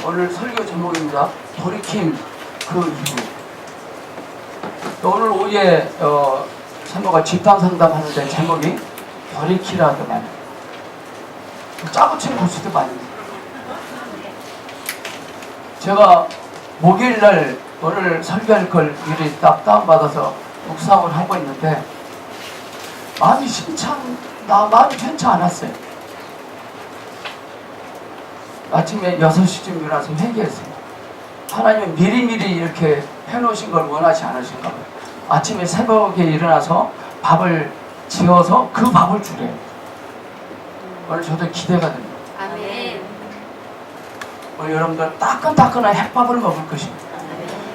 오늘 설교 제목입니다. 돌이킴 그 이후. 오늘 오후에 사모가 집단 상담하는데 제목이 돌이키라더만. 짜고 친 고수도 많이. 제가 목요일날 오늘 설교할 걸 미리 딱 다운받아서 묵상을 하고 있는데 마음이 괜찮지 않았어요. 아침에 6시쯤 일어나서 회개했어요. 하나님은 미리미리 이렇게 해놓으신 걸 원하지 않으신가 봐요. 아침에 새벽에 일어나서 밥을 지어서 그 밥을 주래요. 오늘 저도 기대가 됩니다. 아멘. 오늘 여러분들 따끈따끈한 햇밥을 먹을 것입니다.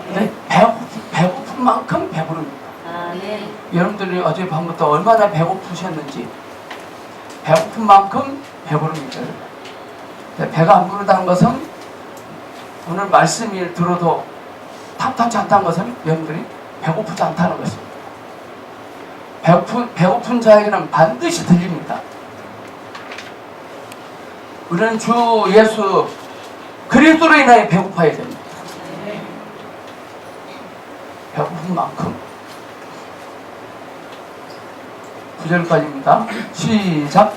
근데 배고픈 만큼 배부릅니다. 아멘. 여러분들이 어젯밤부터 얼마나 배고프셨는지 배고픈 만큼 배부릅니다. 배가 안 부르다는 것은 오늘 말씀을 들어도 탐탁지 않다는 것은 여러분들이 배고프지 않다는 것입니다. 배고픈 자에게는 반드시 들립니다. 우리는 주 예수 그리스도로 인하여 배고파야 됩니다. 배고픈 만큼. 9절까지입니다. 시작.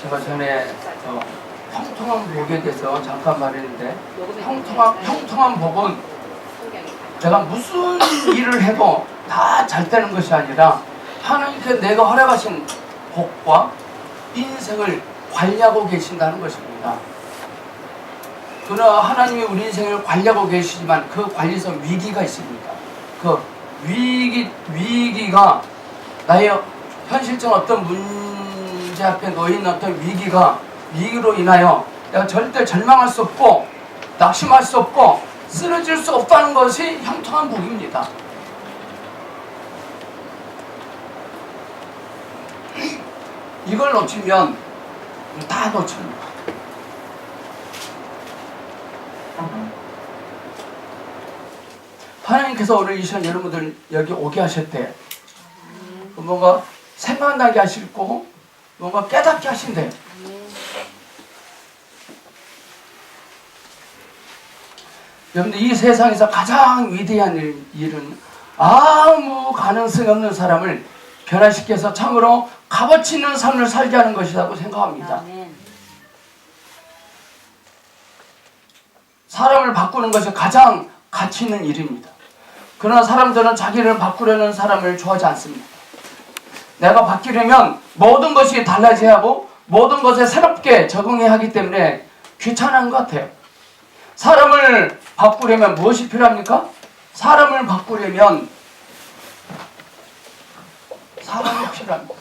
제가 전에 형통한 복에 대해서 잠깐 말했는데 형통한 복은 내가 무슨 일을 해도 다 잘 되는 것이 아니라 하나님께 내가 허락하신 복과 인생을 관리하고 계신다는 것입니다. 그러나 하나님이 우리 인생을 관리하고 계시지만 그 관리에서 위기가 있습니다. 그 위기가 나의 현실적 어떤 문제 앞에 놓여있는 어떤 위기로 인하여 내가 절대 절망할 수 없고 낙심할 수 없고 쓰러질 수 없다는 것이 형통한 복입니다. 이걸 놓치면 다 놓칩니다. 하나님께서 오늘 이 시간 여러분들 여기 오게 하셨대. 뭔가 생각나게 하시고 뭔가 깨닫게 하신대. 여러분들 이 세상에서 가장 위대한 일은 아무 가능성이 없는 사람을 변화시켜서 참으로 값어치 있는 삶을 살게 하는 것이라고 생각합니다. 아멘. 사람을 바꾸는 것이 가장 가치 있는 일입니다. 그러나 사람들은 자기를 바꾸려는 사람을 좋아하지 않습니다. 내가 바뀌려면 모든 것이 달라져야 하고 모든 것에 새롭게 적응해야 하기 때문에 귀찮은 것 같아요. 사람을 바꾸려면 무엇이 필요합니까? 사람을 바꾸려면 사랑이 필요합니다.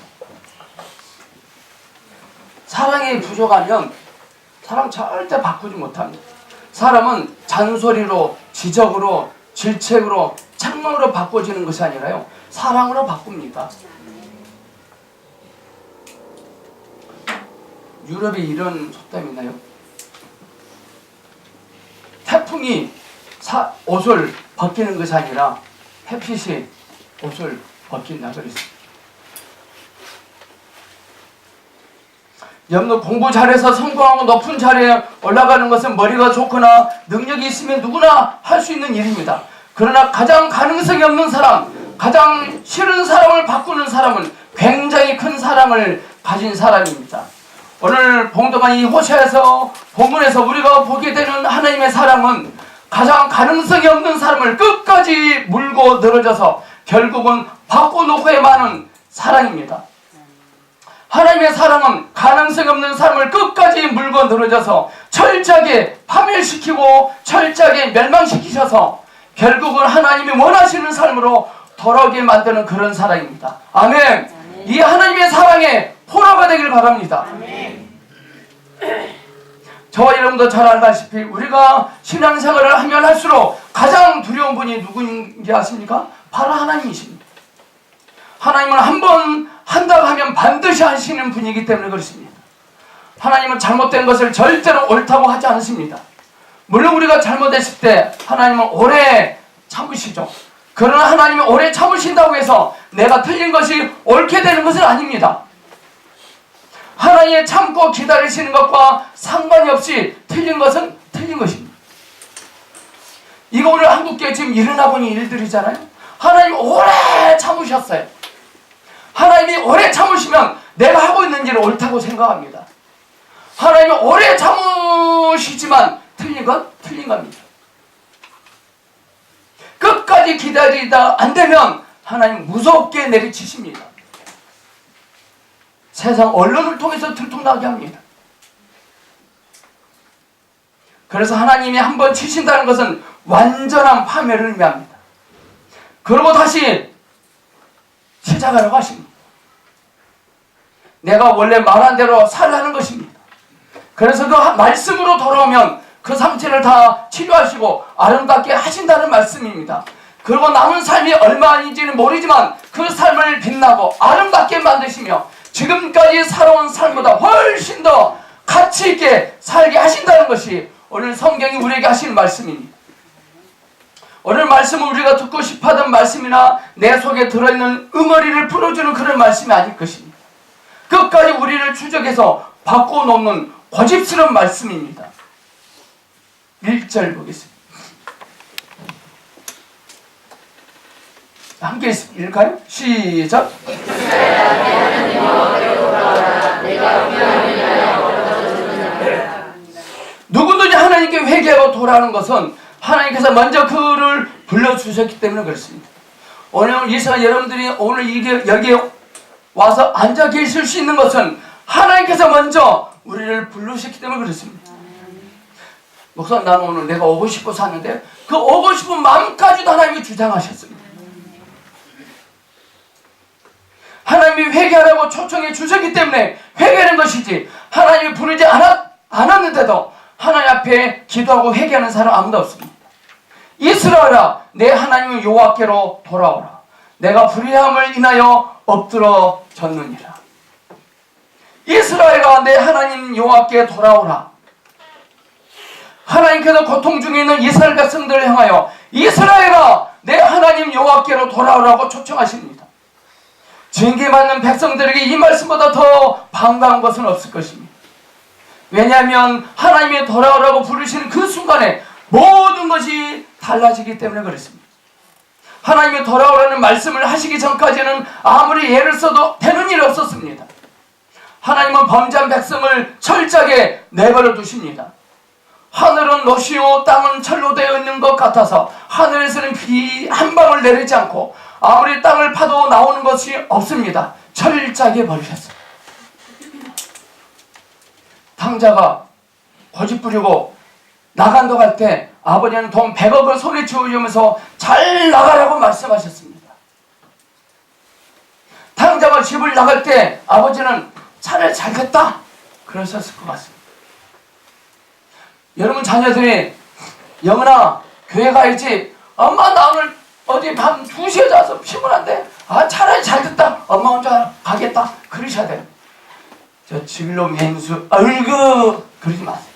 사랑이 부족하면 사람 절대 바꾸지 못합니다. 사람은 잔소리로, 지적으로, 질책으로, 책망으로 바꿔지는 것이 아니라요, 사랑으로 바꿉니다. 유럽에 이런 속담이 있나요? 태풍이 옷을 벗기는 것이 아니라 햇빛이 옷을 벗긴다 그랬습니다. 여러분들 공부 잘해서 성공하고 높은 자리에 올라가는 것은 머리가 좋거나 능력이 있으면 누구나 할 수 있는 일입니다. 그러나 가장 가능성이 없는 사람, 가장 싫은 사람을 바꾸는 사람은 굉장히 큰 사랑을 가진 사람입니다. 오늘 봉독한 이 호세아서 본문에서 우리가 보게 되는 하나님의 사랑은 가장 가능성이 없는 사람을 끝까지 물고 늘어져서 결국은 바꿔놓고에 마는 사랑입니다. 하나님의 사랑은 가능성이 없는 사람을 끝까지 물고 늘어져서 철저하게 파멸시키고 철저하게 멸망시키셔서 결국은 하나님이 원하시는 삶으로 돌아오게 만드는 그런 사랑입니다. 아멘. 아멘. 이 하나님의 사랑에 포로가 되길 바랍니다. 아멘. 저와 여러분도 잘 알다시피 우리가 신앙생활을 하면 할수록 가장 두려운 분이 누구인지 아십니까? 바로 하나님이십니다. 하나님은 한번 한다고 하면 반드시 하시는 분이기 때문에 그렇습니다. 하나님은 잘못된 것을 절대로 옳다고 하지 않으십니다. 물론 우리가 잘못했을 때 하나님은 오래 참으시죠. 그러나 하나님이 오래 참으신다고 해서 내가 틀린 것이 옳게 되는 것은 아닙니다. 하나님의 참고 기다리시는 것과 상관이 없이 틀린 것은 틀린 것입니다. 이거 오늘 한국교회 지금 일어나고 있는 일들이잖아요. 하나님 오래 참으셨어요. 하나님이 오래 참으시면 내가 하고 있는 일을 옳다고 생각합니다. 하나님이 오래 참으시지만 틀린 건 틀린 겁니다. 끝까지 기다리다 안 되면 하나님 무섭게 내리치십니다. 세상 언론을 통해서 들통나게 합니다. 그래서 하나님이 한번 치신다는 것은 완전한 파멸을 의미합니다. 그리고 다시 시작하라고 하십니다. 내가 원래 말한 대로 살라는 것입니다. 그래서 그 말씀으로 돌아오면 그 상처를 다 치료하시고 아름답게 하신다는 말씀입니다. 그리고 남은 삶이 얼마인지는 모르지만 그 삶을 빛나고 아름답게 만드시며 지금까지 살아온 삶보다 훨씬 더 가치 있게 살게 하신다는 것이 오늘 성경이 우리에게 하시는 말씀입니다. 오늘 말씀은 우리가 듣고 싶어하던 말씀이나 내 속에 들어있는 응어리를 풀어주는 그런 말씀이 아닐 것입니다. 끝까지 우리를 추적해서 바꿔놓는 고집스러운 말씀입니다. 1절 보겠습니다. 함께 읽을까요? 시작. 누구든지 하나님께 회개하고 돌아오는 것은 하나님께서 먼저 그를 불러주셨기 때문에 그렇습니다. 오늘 이 시간 여러분들이 오늘 여기에 와서 앉아 계실 수 있는 것은 하나님께서 먼저 우리를 부르셨기 때문에 그렇습니다. 목사, 나는 오늘 내가 오고 싶어서 왔는데 그 오고 싶은 마음까지도 하나님이 주장하셨습니다. 하나님이 회개하라고 초청해 주셨기 때문에 회개하는 것이지 하나님이 부르지 않았는데도 하나님 앞에 기도하고 회개하는 사람 아무도 없습니다. 이스라엘아, 내 하나님 여호와께로 돌아오라. 내가 불의함을 인하여 엎드러졌느니라. 이스라엘아, 내 하나님 여호와께 돌아오라. 하나님께서 고통 중에 있는 이스라엘 백성들을 향하여 이스라엘아, 내 하나님 여호와께로 돌아오라고 초청하십니다. 징계받는 백성들에게 이 말씀보다 더 반가운 것은 없을 것입니다. 왜냐하면 하나님이 돌아오라고 부르시는 그 순간에 모든 것이 달라지기 때문에 그렇습니다. 하나님이 돌아오라는 말씀을 하시기 전까지는 아무리 애를 써도 되는 일이 없었습니다. 하나님은 범죄한 백성을 철저하게 내버려 두십니다. 하늘은 노시오 땅은 철로 되어 있는 것 같아서 하늘에서는 비 한 방울 내리지 않고 아무리 땅을 파도 나오는 것이 없습니다. 철저하게 버리셨어요. 탕자가 고집 부리고 나간다고 할 때 아버지는 돈 100억을 손에 쥐어주면서 잘 나가라고 말씀하셨습니다. 탕자가 집을 나갈 때 아버지는 차라리 잘 됐다 그러셨을 것 같습니다. 여러분 자녀들이 영은아 교회 가야지. 엄마 나 오늘 어디 밤 2시에 자서 피곤한데 차라리 잘 됐다. 엄마 혼자 가겠다. 그러셔야 돼요. 저 진로 맹수 얼그 그러지 마세요.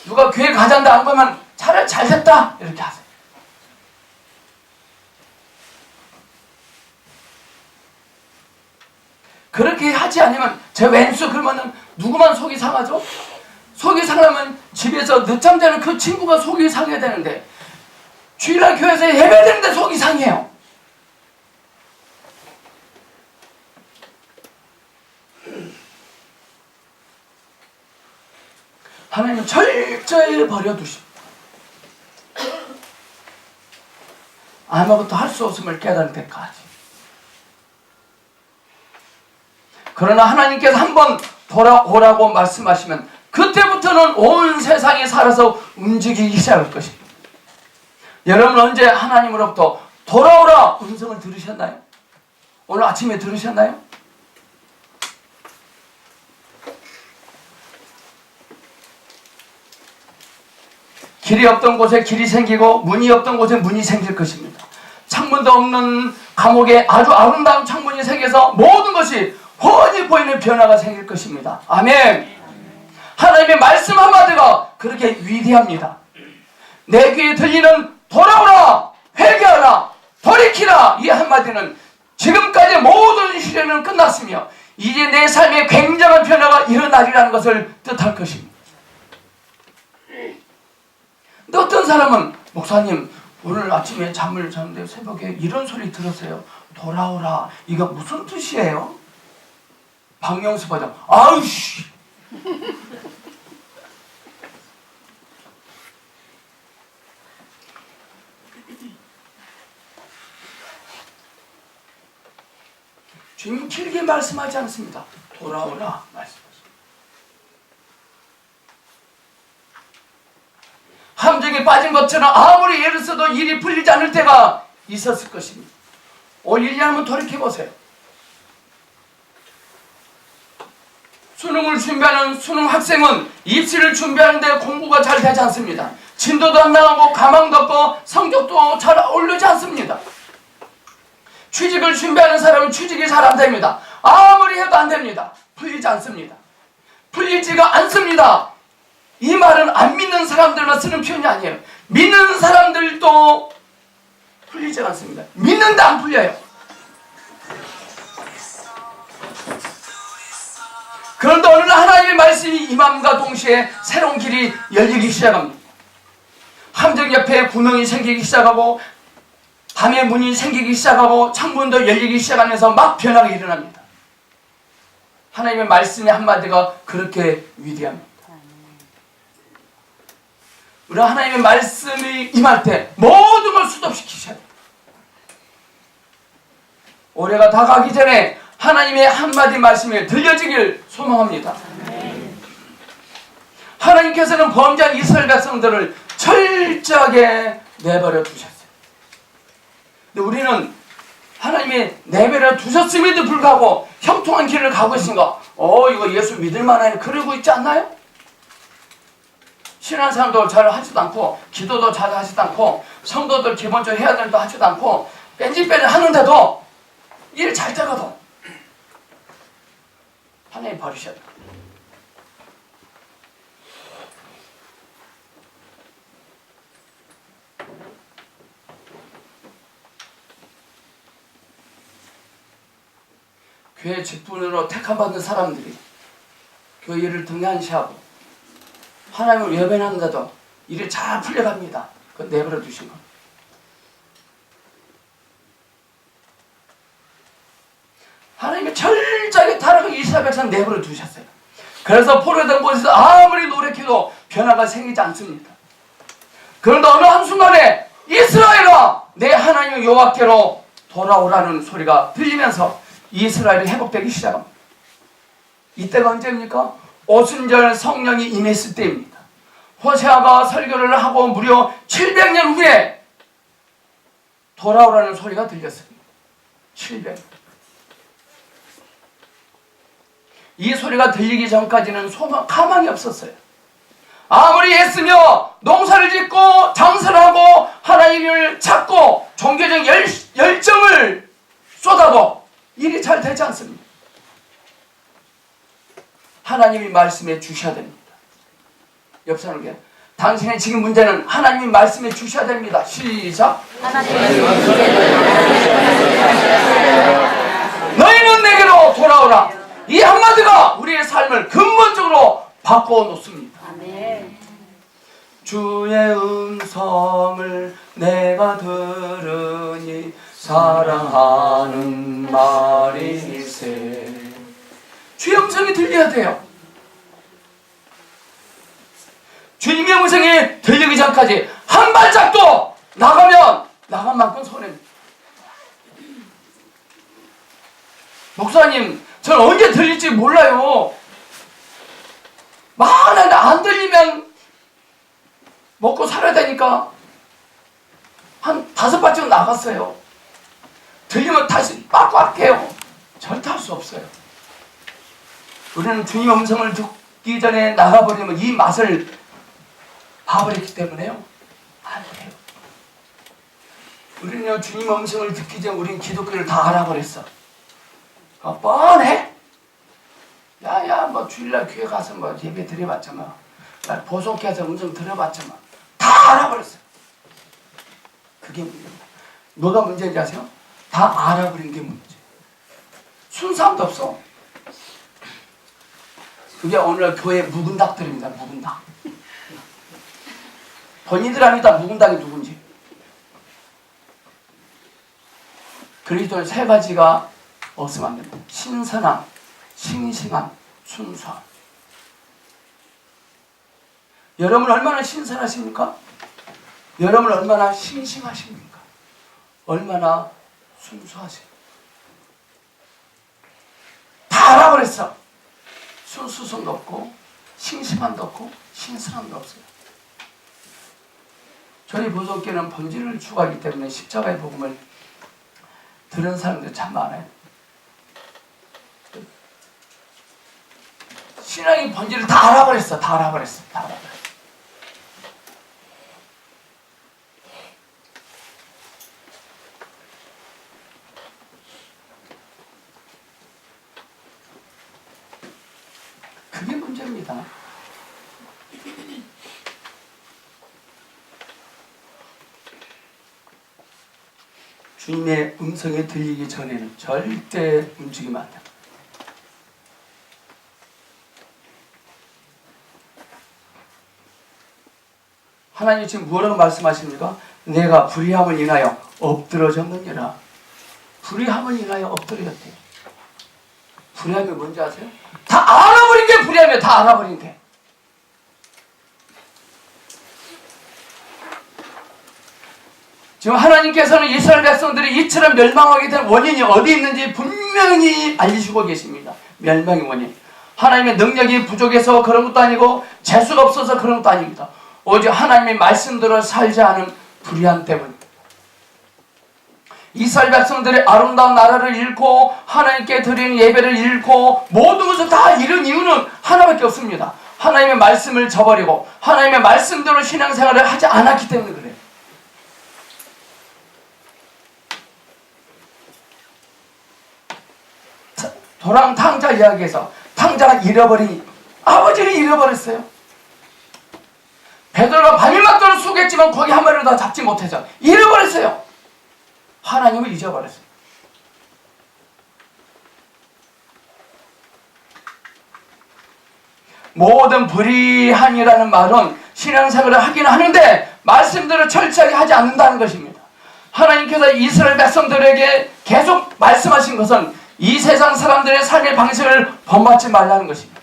누가 교회 가잔다 안 그러면 차라리 잘 됐다 이렇게 하세요. 그렇게 하지 않으면 저 왼수 그러면은 누구만 속이 상하죠? 속이 상하면 집에서 늦잠 자는 그 친구가 속이 상해야 되는데 주일날 교회에서 예배되는데 속이 상해요. 하나님은 철저히 버려두십니다. 아무것도 할 수 없음을 깨달을 때까지. 그러나 하나님께서 한번 돌아오라고 말씀하시면 그때부터는 온 세상에 살아서 움직이기 시작할 것입니다. 여러분 언제 하나님으로부터 돌아오라 음성을 들으셨나요? 오늘 아침에 들으셨나요? 길이 없던 곳에 길이 생기고 문이 없던 곳에 문이 생길 것입니다. 창문도 없는 감옥에 아주 아름다운 창문이 생겨서 모든 것이 훤히 보이는 변화가 생길 것입니다. 아멘. 하나님의 말씀 한마디가 그렇게 위대합니다. 내 귀에 들리는 돌아오라, 회개하라, 돌이키라 이 한마디는 지금까지 모든 시련은 끝났으며 이제 내 삶에 굉장한 변화가 일어나리라는 것을 뜻할 것입니다. 근데 어떤 사람은 목사님 오늘 아침에 잠을 잤는데 새벽에 이런 소리 들었어요. 돌아오라. 이거 무슨 뜻이에요? 박명수 버전. 아우씨. 주님 길게 말씀하지 않습니다. 돌아오라 말씀하십니다. 함정에 빠진 것처럼 아무리 애를 써도 일이 풀리지 않을 때가 있었을 것입니다. 올 1년 한번 돌이켜보세요. 수능을 준비하는 수능 학생은 입시를 준비하는데 공부가 잘 되지 않습니다. 진도도 안 나가고 가망도 없고 성적도 잘 오르지 않습니다. 취직을 준비하는 사람은 취직이 잘 안 됩니다. 아무리 해도 안 됩니다. 풀리지 않습니다. 풀리지가 않습니다. 이 말은 안 믿는 사람들만 쓰는 표현이 아니에요. 믿는 사람들도 풀리지 않습니다. 믿는데 안 풀려요. 그런데 어느 날 하나님의 말씀이 임함과 동시에 새로운 길이 열리기 시작합니다. 함정 옆에 구멍이 생기기 시작하고 밤에 문이 생기기 시작하고 창문도 열리기 시작하면서 막 변화가 일어납니다. 하나님의 말씀의 한마디가 그렇게 위대합니다. 우리 하나님의 말씀이 임할 때 모든 걸 수습시키셔야 돼요. 올해가 다 가기 전에 하나님의 한마디 말씀이 들려지길 소망합니다. 하나님께서는 범죄한 이스라엘 백성들을 철저하게 내버려 두셨어요. 근데 우리는 하나님이 내버려 두셨음에도 불구하고 형통한 길을 가고 있으니까 이거 예수 믿을 만하네 그러고 있지 않나요? 신앙생활도 잘 하지도 않고 기도도 잘 하지도 않고 성도들 기본적으로 해야 되는 거 하지도 않고 뺀질뺀질 하는데도 일 잘 되거든. 하나님 버리셔야 돼. 교회 직분으로 택함받은 사람들이 교회를 등한시하고 하나님을 외면하는데도 일이 잘 풀려갑니다. 그건 내버려 두신 겁니다. 하나님이 철저하게 타락한 이스라엘 백성 내버려 두셨어요. 그래서 포로된 곳에서 아무리 노력해도 변화가 생기지 않습니다. 그런데 어느 한순간에 이스라엘아 내 하나님 여호와께로 돌아오라는 소리가 들리면서 이스라엘이 회복되기 시작합니다. 이때가 언제입니까? 오순절 성령이 임했을 때입니다. 호세아가 설교를 하고 무려 700년 후에 돌아오라는 소리가 들렸습니다. 700년. 이 소리가 들리기 전까지는 가망이 없었어요. 아무리 애쓰며 농사를 짓고 장사를 하고 하나님을 찾고 종교적 열정을 쏟아도 일이 잘 되지 않습니다. 하나님이 말씀해 주셔야 됩니다. 옆 사람에게 당신의 지금 문제는 하나님이 말씀해 주셔야 됩니다. 시작. 너희는 내게로 돌아오라. 이 한마디가 우리의 삶을 근본적으로 바꿔 놓습니다. 주의 음성을 내가 들으니 사랑하는 말이세. 주의 음성이 들려야 돼요. 주님의 음성이 들리기 전까지 한 발짝도 나가면 나간 만큼 손해입니다. 목사님, 저는 언제 들릴지 몰라요. 만약에 안 들리면 먹고 살아야 되니까 한 5발짝 나갔어요. 들리면 다시 빡빡 해요. 절대 할 수 없어요. 우리는 주님의 음성을 듣기 전에 나가버리면 이 맛을 봐버렸기 때문에요. 안 돼요. 우리는 주님의 음성을 듣기 전에 우리는 기독교를 다 알아버렸어. 뻔해. 야야 뭐 주일날 교회 가서 뭐 예배 드려봤자 뭐 보송해서 음성 들어봤자 뭐 다 알아버렸어. 그게 문제입니다. 뭐가 문제인지 아세요? 다 알아버린 게 문제. 순수함도 없어. 그게 오늘 교회 묵은 닭들입니다. 묵은 닭. 본인들 압니다. 묵은 닭이 누군지. 그리스도의 3가지가 없으면 안 됩니다. 신선함, 싱싱함, 순수함. 여러분 얼마나 신선하십니까? 여러분 얼마나 싱싱하십니까? 얼마나 순수하십니까? 다 알아버렸어. 순수성도 없고 싱싱함도 없고 신선함도 없어요. 저희 보존교는 본질을 추구하기 때문에 십자가의 복음을 들은 사람들 참 많아요. 신앙의 본질을 다 알아버렸어. 다 알아버렸어. 다 알아버렸어. 그게 문제입니다. 주님의 음성이 들리기 전에는 절대 움직이면 안 됩니다. 하나님 지금 뭐라고 말씀하십니까? 내가 불의함을 인하여 엎드러졌느니라. 불의함을 인하여 엎드러졌대요. 불의함이 뭔지 아세요? 다 알아버린 게 불의함이에요. 다 알아버린 게. 지금 하나님께서는 이스라엘 백성들이 이처럼 멸망하게 된 원인이 어디 있는지 분명히 알려주고 계십니다. 멸망의 원인. 하나님의 능력이 부족해서 그런 것도 아니고 재수가 없어서 그런 것도 아닙니다. 오직 하나님의 말씀대로 살지 않은 불의함 때문입니다. 이스라엘 백성들의 아름다운 나라를 잃고 하나님께 드리는 예배를 잃고 모든 것을 다 잃은 이유는 하나밖에 없습니다. 하나님의 말씀을 저버리고 하나님의 말씀대로 신앙생활을 하지 않았기 때문에 그래요. 도랑 탕자 이야기에서 탕자가 잃어버린 아버지를 잃어버렸어요. 베드로가 밤이맞도록 쏘겠지만 거기 한 마리를 다 잡지 못해서 잃어버렸어요. 하나님을 잊어버렸어요. 모든 불의함이라는 말은 신앙생활을 하긴 하는데 말씀대로 철저하게 하지 않는다는 것입니다. 하나님께서 이스라엘 백성들에게 계속 말씀하신 것은 이 세상 사람들의 삶의 방식을 본받지 말라는 것입니다.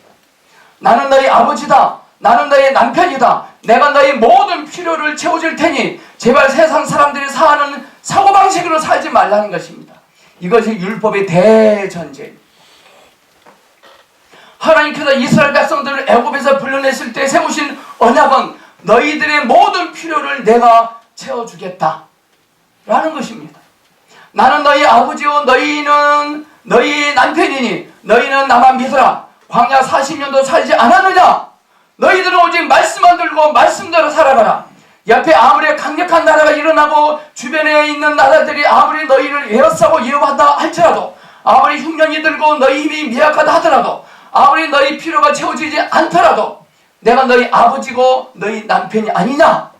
나는 너희 아버지다. 나는 너희 남편이다. 내가 너희 모든 필요를 채워줄 테니 제발 세상 사람들이 사는 사고방식으로 살지 말라는 것입니다. 이것이 율법의 대전제입니다. 하나님께서 이스라엘 백성들을 애굽에서 불러냈을 때 세우신 언약은 너희들의 모든 필요를 내가 채워주겠다 라는 것입니다. 나는 너희 아버지요 너희는 너희 남편이니 너희는 나만 믿으라. 광야 40년도 살지 않았느냐? 너희들은 오직 말씀만 들고 말씀대로 살아가라. 옆에 아무리 강력한 나라가 일어나고 주변에 있는 나라들이 아무리 너희를 에워싸고 위협한다 할지라도 아무리 흉년이 들고 너희 힘이 미약하다 하더라도 아무리 너희 필요가 채워지지 않더라도 내가 너희 아버지고 너희 남편이 아니냐?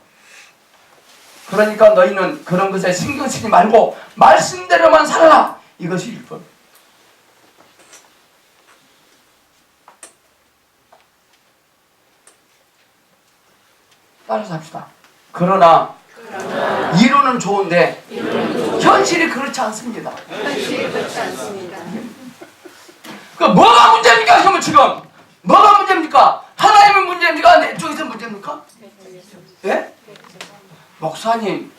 그러니까 너희는 그런 것에 신경 쓰지 말고 말씀대로만 살아라. 이것이 율법. 따라서 합시다. 그러나 이론은 좋은데 현실이 그렇지 않습니다. 그 뭐가 문제입니까? 그러면 지금 뭐가 문제입니까? 하나님의 문제입니까? 내 쪽에서 문제입니까? 예? 목사님,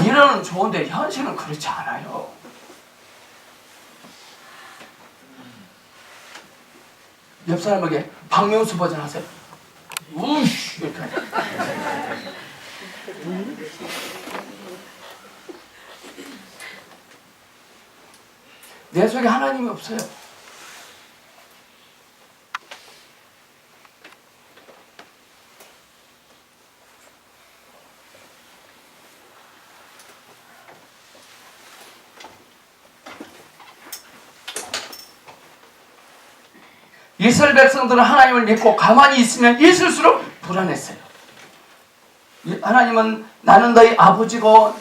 이론은 좋은데 현실은 그렇지 않아요. 옆 사람에게 박명수 버전 하세요. 우쉬 이렇게 하죠. 내 속에 하나님이 없어요. 이스라엘 백성들은 하나님을 믿고 가만히 있으면 있을수록 불안했어요. 하나님은 나는 너희 아버지고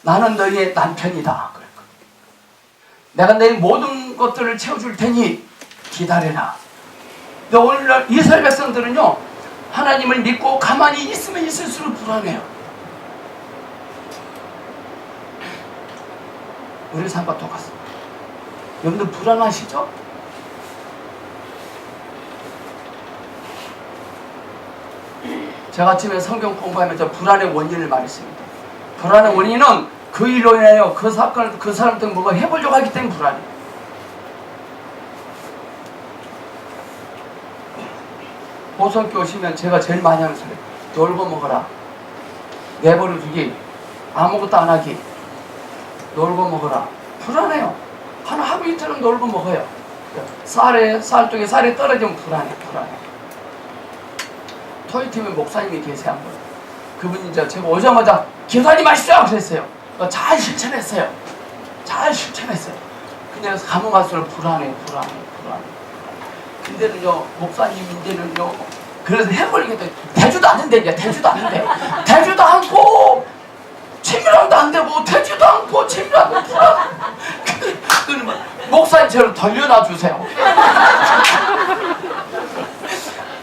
나는 너희의 남편이다. 내가 너희 모든 것들을 채워줄 테니 기다려라. 근데 오늘날 이스라엘 백성들은요, 하나님을 믿고 가만히 있으면 있을수록 불안해요. 우리 삶과 똑같습니다. 여러분들 불안하시죠? 제가 아침에 성경 공부하면서 불안의 원인을 말했습니다. 불안의 원인은 그 일로 인하여 그 사건을 그 사람한테 뭔가 해보려고 하기 때문에 불안해요. 보성교 오시면 제가 제일 많이 하는 소리, 놀고 먹어라. 내버려 두기, 아무것도 안 하기, 놀고 먹어라. 불안해요. 하루 이틀은 놀고 먹어요. 쌀 쪽에 쌀이 떨어지면 불안해. 토요팀에 목사님이 계세요. 한 분. 그분이 이제 제가 오자마자 기도하지 마시죠 그랬어요. 잘 실천했어요. 근데 가면 갈수록 불안해. 근데는요, 목사님인데는요, 그래서 해버리게 돼. 되지도 않는데, 되지도 않고 친밀함도 안 되고 되지도 않고 친밀함도 불안. 그러면 목사님 저를 돌려놔 주세요.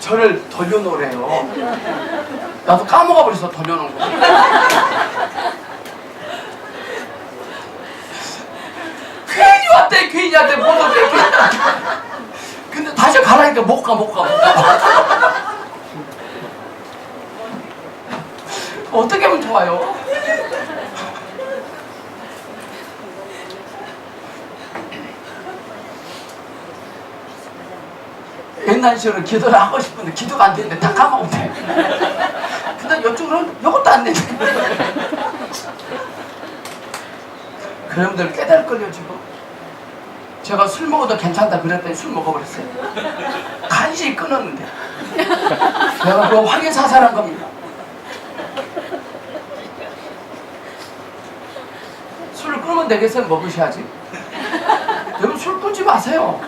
저를 돌려놓으래요. 나도 까먹어버려서 돌려놓은 거. 괜히 왔대, 괜히 못 왔대. 근데 다시 가라니까 못 가. 어떻게 하면 좋아요? 옛날 식으로 기도를 하고 싶은데 기도가 안 되는데 다 까먹으면 돼. 근데 이쪽으로는 이것도 안 되네. 그놈들 깨달을걸요 지금. 제가 술 먹어도 괜찮다 그랬더니 술 먹어버렸어요. 간신히 끊었는데. 내가 그거 확인사살한 겁니다. 술을 끊으면 되겠어요? 먹으셔야지. 여러분 술 끊지 마세요.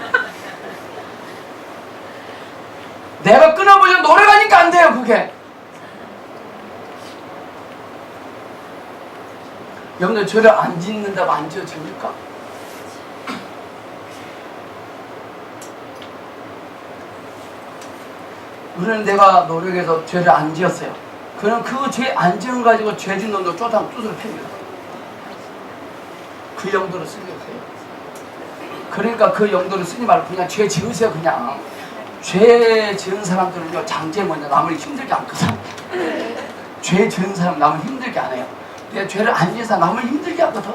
내가 끊어보려면 노래가니까 안 돼요, 그게. 여러분들 죄를 안 짓는다고 안 지어집니까? 우리는 내가 노력해서 죄를 안 지었어요. 그럼 그 죄 안 지은 가지고 죄 짓는 놈도 쪼당 뚜드려 팹니다. 그 용도로 쓰는 거예요. 그러니까 그 용도로 쓰지 말고 그냥 죄 지으세요, 그냥. 죄 지은 사람들은요, 장제 먼저 남을 힘들게 않거든. 죄 지은 사람 남을 힘들게 안 해요. 근데 죄를 안 지은 사람 남을 힘들게 하거든.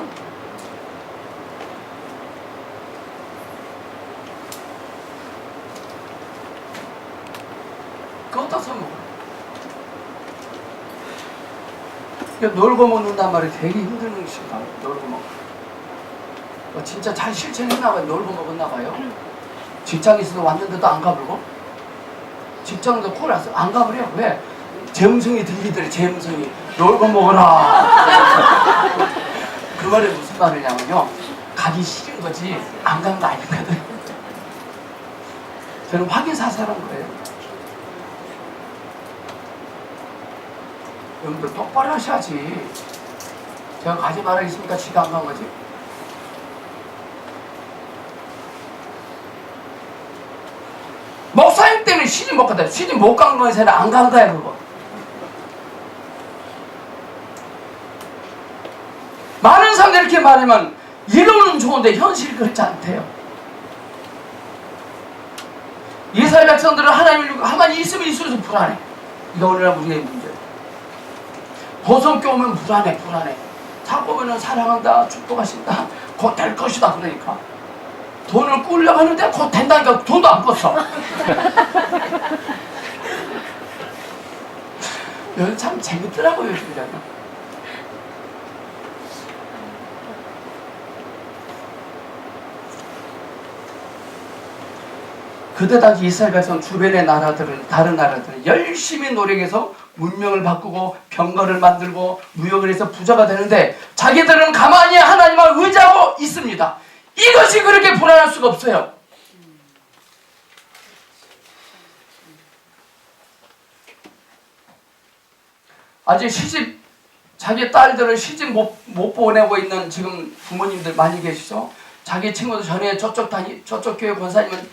그것도 써먹어요. 놀고 먹는단 말이 되게 힘든 것이다. 놀고 먹어. 진짜 잘 실천했나봐요. 놀고 먹었나봐요. 직장에서도 왔는데도 안 가불고, 직장도 콜 왔어 안 가버려. 왜? 제 음성이 들리더래. 제 음성이 놀고 먹어라. 그 말이 무슨 말이냐면요, 가기 싫은 거지 안 간 거 아니거든. 저는 확인사살한 거예요. 여러분들 똑바로 하셔야지. 제가 가지 말아야겠습니까? 지가 안 간 거지. 목사님 때문에 시집 못 갔다. 시집 못 간 거에서 안 간 거야 그거. 많은 사람들이 이렇게 말하면 이론은 좋은데 현실이 그렇지 않대요. 이스라엘 백성들은 하나님 있으면 있을수록 불안해. 이거 오늘날 우리의 문제예요. 보성교 오면 불안해. 자꾸 보면 사랑한다, 축복하신다, 곧 될 것이다. 그러니까 돈을 꾸려고 하는데 곧 된다니까 돈도 안 꿨어. 여기 참 재밌더라고요, 요즘에는. 그때 당시 이스라엘 백성 주변의 나라들은, 다른 나라들은 열심히 노력해서 문명을 바꾸고 병거를 만들고 무역을 해서 부자가 되는데 자기들은 가만히 하나님을 의지하고 있습니다. 이것이 그렇게 불안할 수가 없어요. 아직 자기 딸들을 시집 못 보내고 있는 지금 부모님들 많이 계시죠? 자기 친구들 전에 저쪽 교회 권사님은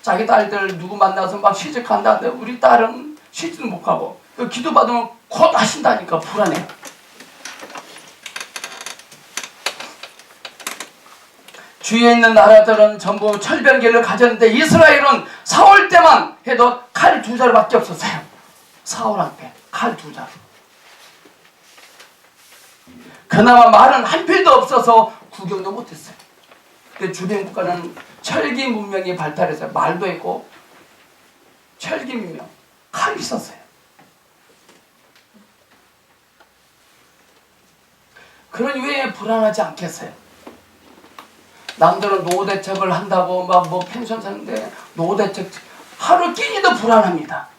자기 딸들 누구 만나서 막 시집 간다는데 우리 딸은 시집 못 가고 기도 받으면 곧 하신다니까 불안해. 주위에 있는 나라들은 전부 철병기를 가졌는데 이스라엘은 사울 때만 해도 칼 2자루밖에 없었어요. 사울한테 칼 2자루. 그나마 말은 한 필도 없어서 구경도 못했어요. 근데 주변 국가는 철기 문명이 발달해서 말도 있고 철기 문명, 칼이 있었어요. 그러니 왜 불안하지 않겠어요? 남들은 노후대책을 한다고 막 뭐 펜션 사는데 노후대책 하루 끼니도 불안합니다.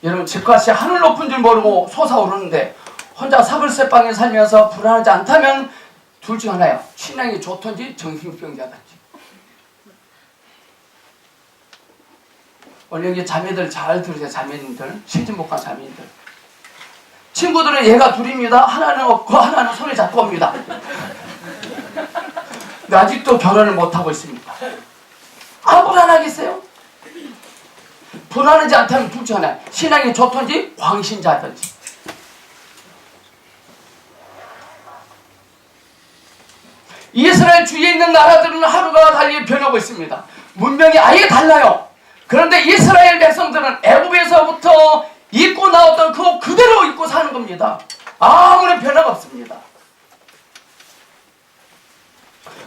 여러분 집값이 하늘 높은 줄 모르고 솟아오르는데 혼자 사글세방에 살면서 불안하지 않다면 둘 중 하나예요. 신앙이 좋던지 정신병자든지. 오늘 여기 자매들 잘 들으세요. 자매님들, 시집 못 간 자매님들. 친구들은 얘가 둘입니다. 하나는 없고 하나는 손에 잡고 옵니다. 근데 아직도 결혼을 못하고 있습니다. 불안하겠어요? 불안하지 않다면 둘 중 하나. 신앙이 좋던지 광신자든지. 이스라엘 주위에 있는 나라들은 하루가 달리 변하고 있습니다. 문명이 아예 달라요. 그런데 이스라엘 백성들은 애굽에서부터 입고 나왔던 그 옷 그대로 입고 사는 겁니다. 아무런 변화가 없습니다.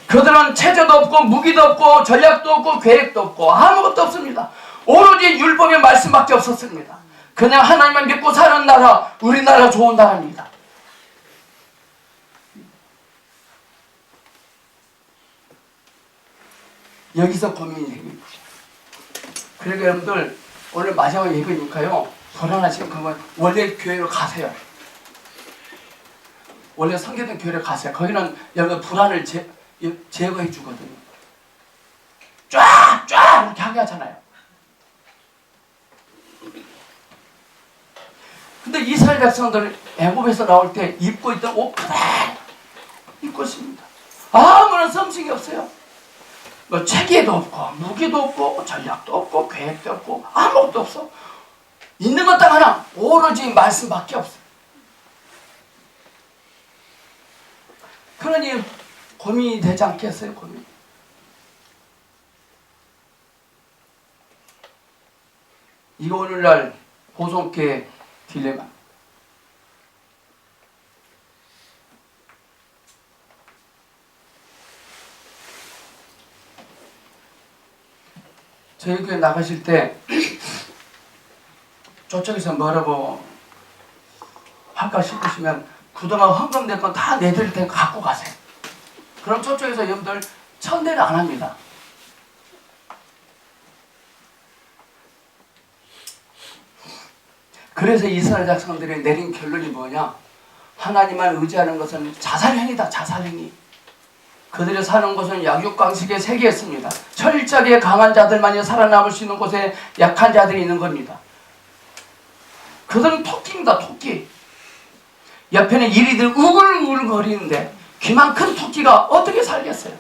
그들은 체제도 없고 무기도 없고 전략도 없고 계획도 없고 아무것도 없습니다. 오로지 율법의 말씀밖에 없었습니다. 그냥 하나님만 믿고 사는 나라, 우리나라 좋은 나라입니다. 여기서 고민이 생깁니다. 그러니까 여러분들 오늘 마지막 예배니까요. 불안하시면 그건 원래 교회로 가세요. 원래 성계된 교회로 가세요. 거기는 여러분 불안을 제거해 주거든요. 쫙 이렇게 하게 하잖아요. 근데 이스라엘 백성들 애굽에서 나올 때 입고 있던 옷 그대로 입고 있습니다. 아무런 썸씽이 없어요. 뭐 체계도 없고 무기도 없고 전략도 없고 계획도 없고 아무것도 없어. 있는 것 딱 하나, 오로지 말씀밖에 없어요. 그러니 고민이 되지 않겠어요? 고민. 이거 오늘날 보성교회 딜레마. 저희 교회 나가실 때 저쪽에서 뭐라고 할까 싶으시면 그동안 헌금된 건 다 내드릴 테니까 갖고 가세요. 그럼 저쪽에서 여러분들 천대를 안 합니다. 그래서 이스라엘 백성들이 내린 결론이 뭐냐? 하나님만 의지하는 것은 자살행위다. 자살행위. 그들이 사는 곳은 약육강식의 세계였습니다. 철저하게 강한 자들만이 살아남을 수 있는 곳에 약한 자들이 있는 겁니다. 그들은 토끼입니다. 토끼. 옆에는 이리들 우글우글 거리는데 귀만 큰 토끼가 어떻게 살겠어요?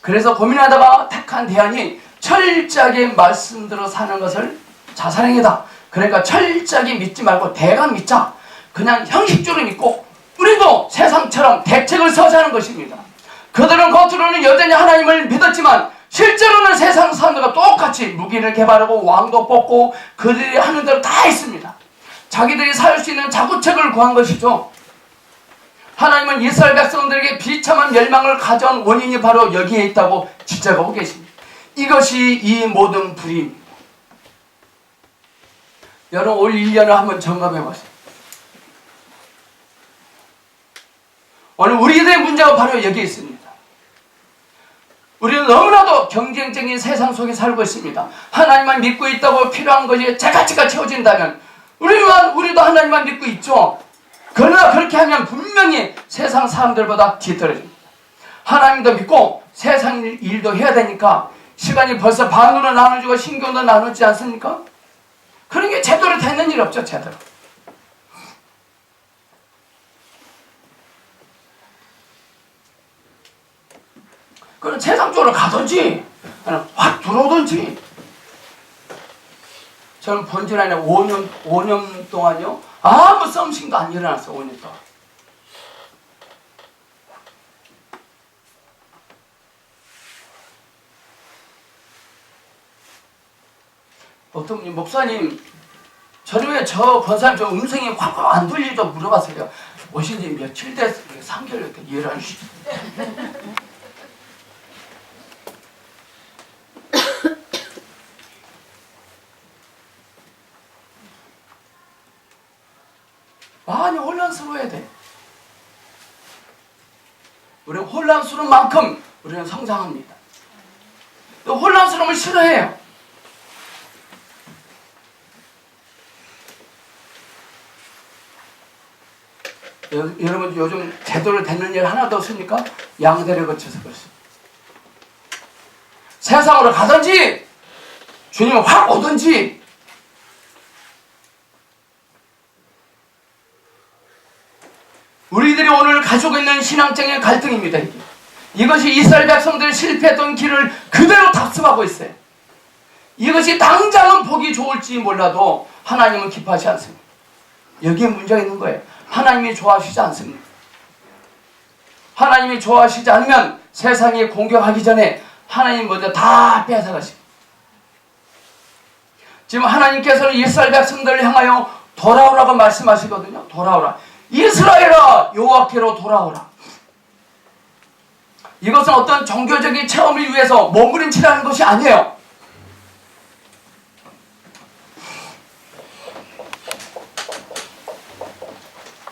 그래서 고민하다가 택한 대안이 철저하게 말씀대로 사는 것을 자살행위다. 그러니까 철저하게 믿지 말고 대강 믿자. 그냥 형식적으로 믿고 우리도 세상처럼 대책을 서자는 것입니다. 그들은 겉으로는 여전히 하나님을 믿었지만 실제로는 세상 사람들과 똑같이 무기를 개발하고 왕도 뽑고 그들이 하는 대로 다 했습니다. 자기들이 살 수 있는 자구책을 구한 것이죠. 하나님은 이스라엘 백성들에게 비참한 멸망을 가져온 원인이 바로 여기에 있다고 지적하고 계십니다. 이것이 이 모든 불의입니다. 여러분 올 1년을 한번 점검해 보세요. 오늘 우리들의 문제가 바로 여기에 있습니다. 우리는 너무나도 경쟁적인 세상 속에 살고 있습니다. 하나님만 믿고 있다고 필요한 것이 제가치가 채워진다면 우리도 하나님만 믿고 있죠. 그러나 그렇게 하면 분명히 세상 사람들보다 뒤떨어집니다. 하나님도 믿고 세상 일도 해야 되니까 시간이 벌써 반으로 나눠지고 신경도 나누지 않습니까? 그런 게 제대로 되는 일 없죠. 제대로. 그럼 세상 쪽으로 가든지 확 들어오든지. 저는 본질 안에 5년 동안요 아무 썸씽도 안 일어났어요. 5년 동안. 어떤 분이 목사님 저는 왜 저 권사님 저 음성이 확 안 들리죠? 물어봤어요. 오신 지 며칠 됐어요. 3개월 됐다. 이해를 안 주시죠. 많이 혼란스러워야 돼. 우리는 혼란스러운 만큼 우리는 성장합니다. 또 혼란스러움을 싫어해요. 여러분 요즘 제대로 되는 일 하나도 없습니까? 양대를 거쳐서 그렇습니다. 세상으로 가든지 주님은 확 오든지 우리들이 오늘 가지고 있는 신앙적인 갈등입니다. 이것이 이스라엘 백성들이 실패했던 길을 그대로 답습하고 있어요. 이것이 당장은 보기 좋을지 몰라도 하나님은 기뻐하지 않습니다. 여기에 문제가 있는 거예요. 하나님이 좋아하시지 않습니다. 하나님이 좋아하시지 않으면 세상이 공격하기 전에 하나님 먼저 다 뺏어가십니다. 지금 하나님께서는 이스라엘 백성들을 향하여 돌아오라고 말씀하시거든요. 돌아오라. 이스라엘아 여호와께로 돌아오라. 이것은 어떤 종교적인 체험을 위해서 몸부림치라는 것이 아니에요.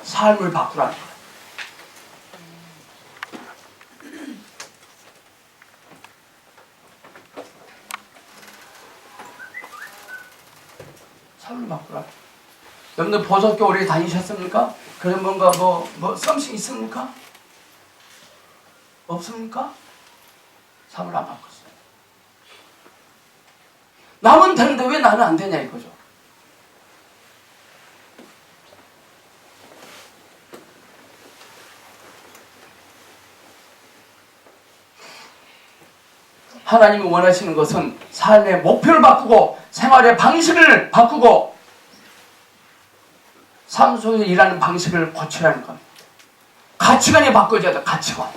삶을 바꾸라는 거예요. 삶을 바꾸라. 여러분들 보석교 오래 다니셨습니까? 그런 뭔가 썸씽 있습니까? 없습니까? 삶을 안 바꿨어요. 남은 되는데 왜 나는 안 되냐 이거죠. 하나님이 원하시는 것은 삶의 목표를 바꾸고 생활의 방식을 바꾸고 삶 속에 일하는 방식을 고치라는 겁니다. 가치관이 바꿔져야 돼. 가치관.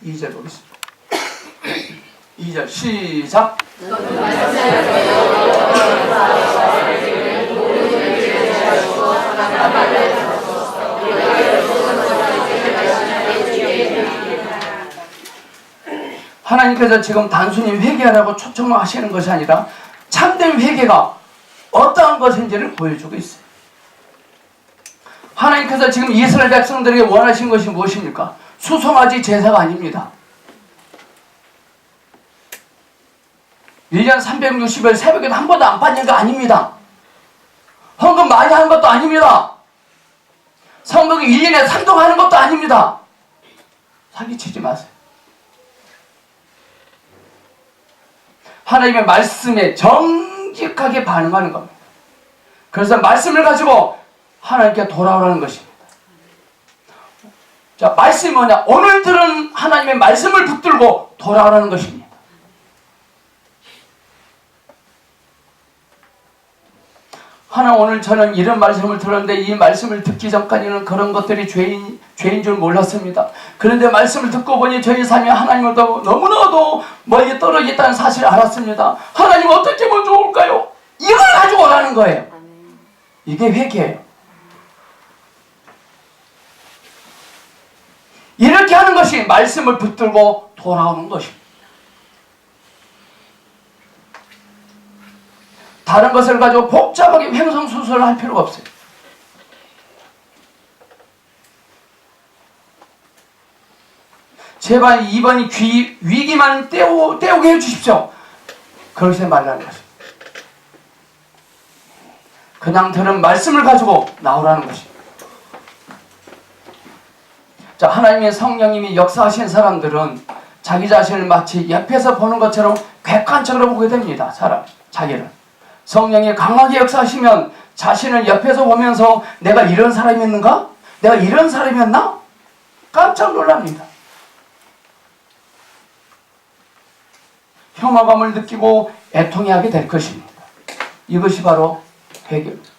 이 절 보겠습니다. 2절 시작. 하나님께서 지금 단순히 회개하라고 초청하시는 것이 아니라 참된 회개가 어떠한 것인지를 보여주고 있어요. 하나님께서 지금 이스라엘 백성들에게 원하신 것이 무엇입니까? 수송아지 제사가 아닙니다. 1년 360일 새벽에도 한 번도 안 빠진 거 아닙니다. 헌금 많이 하는 것도 아닙니다. 성도가 1년에 산동하는 것도 아닙니다. 사기치지 마세요. 하나님의 말씀에 정직하게 반응하는 겁니다. 그래서 말씀을 가지고 하나님께 돌아오라는 것입니다. 자, 말씀이 뭐냐? 오늘 들은 하나님의 말씀을 붙들고 돌아오라는 것입니다. 오늘 저는 이런 말씀을 들었는데 이 말씀을 듣기 전까지는 그런 것들이 죄인 줄 몰랐습니다. 그런데 말씀을 듣고 보니 저희 삶이 하나님을 너무나도 멀리 떨어져 있다는 사실을 알았습니다. 하나님 어떻게 하면 좋을까요? 이걸 가지고 오라는 거예요. 이게 회개예요. 이렇게 하는 것이 말씀을 붙들고 돌아오는 것입니다. 다른 것을 가지고 복잡하게 횡성수설을 할 필요가 없어요. 제발 이번 위기만 때우게 해주십시오. 그러지 말라는 것입니다. 그냥 들은 말씀을 가지고 나오라는 것입니다. 자, 하나님의 성령님이 역사하신 사람들은 자기 자신을 마치 옆에서 보는 것처럼 객관적으로 보게 됩니다. 자기를. 성령이 강하게 역사하시면 자신을 옆에서 보면서 내가 이런 사람이었는가? 내가 이런 사람이었나? 깜짝 놀랍니다. 혐오감을 느끼고 애통해하게 될 것입니다. 이것이 바로 회개입니다.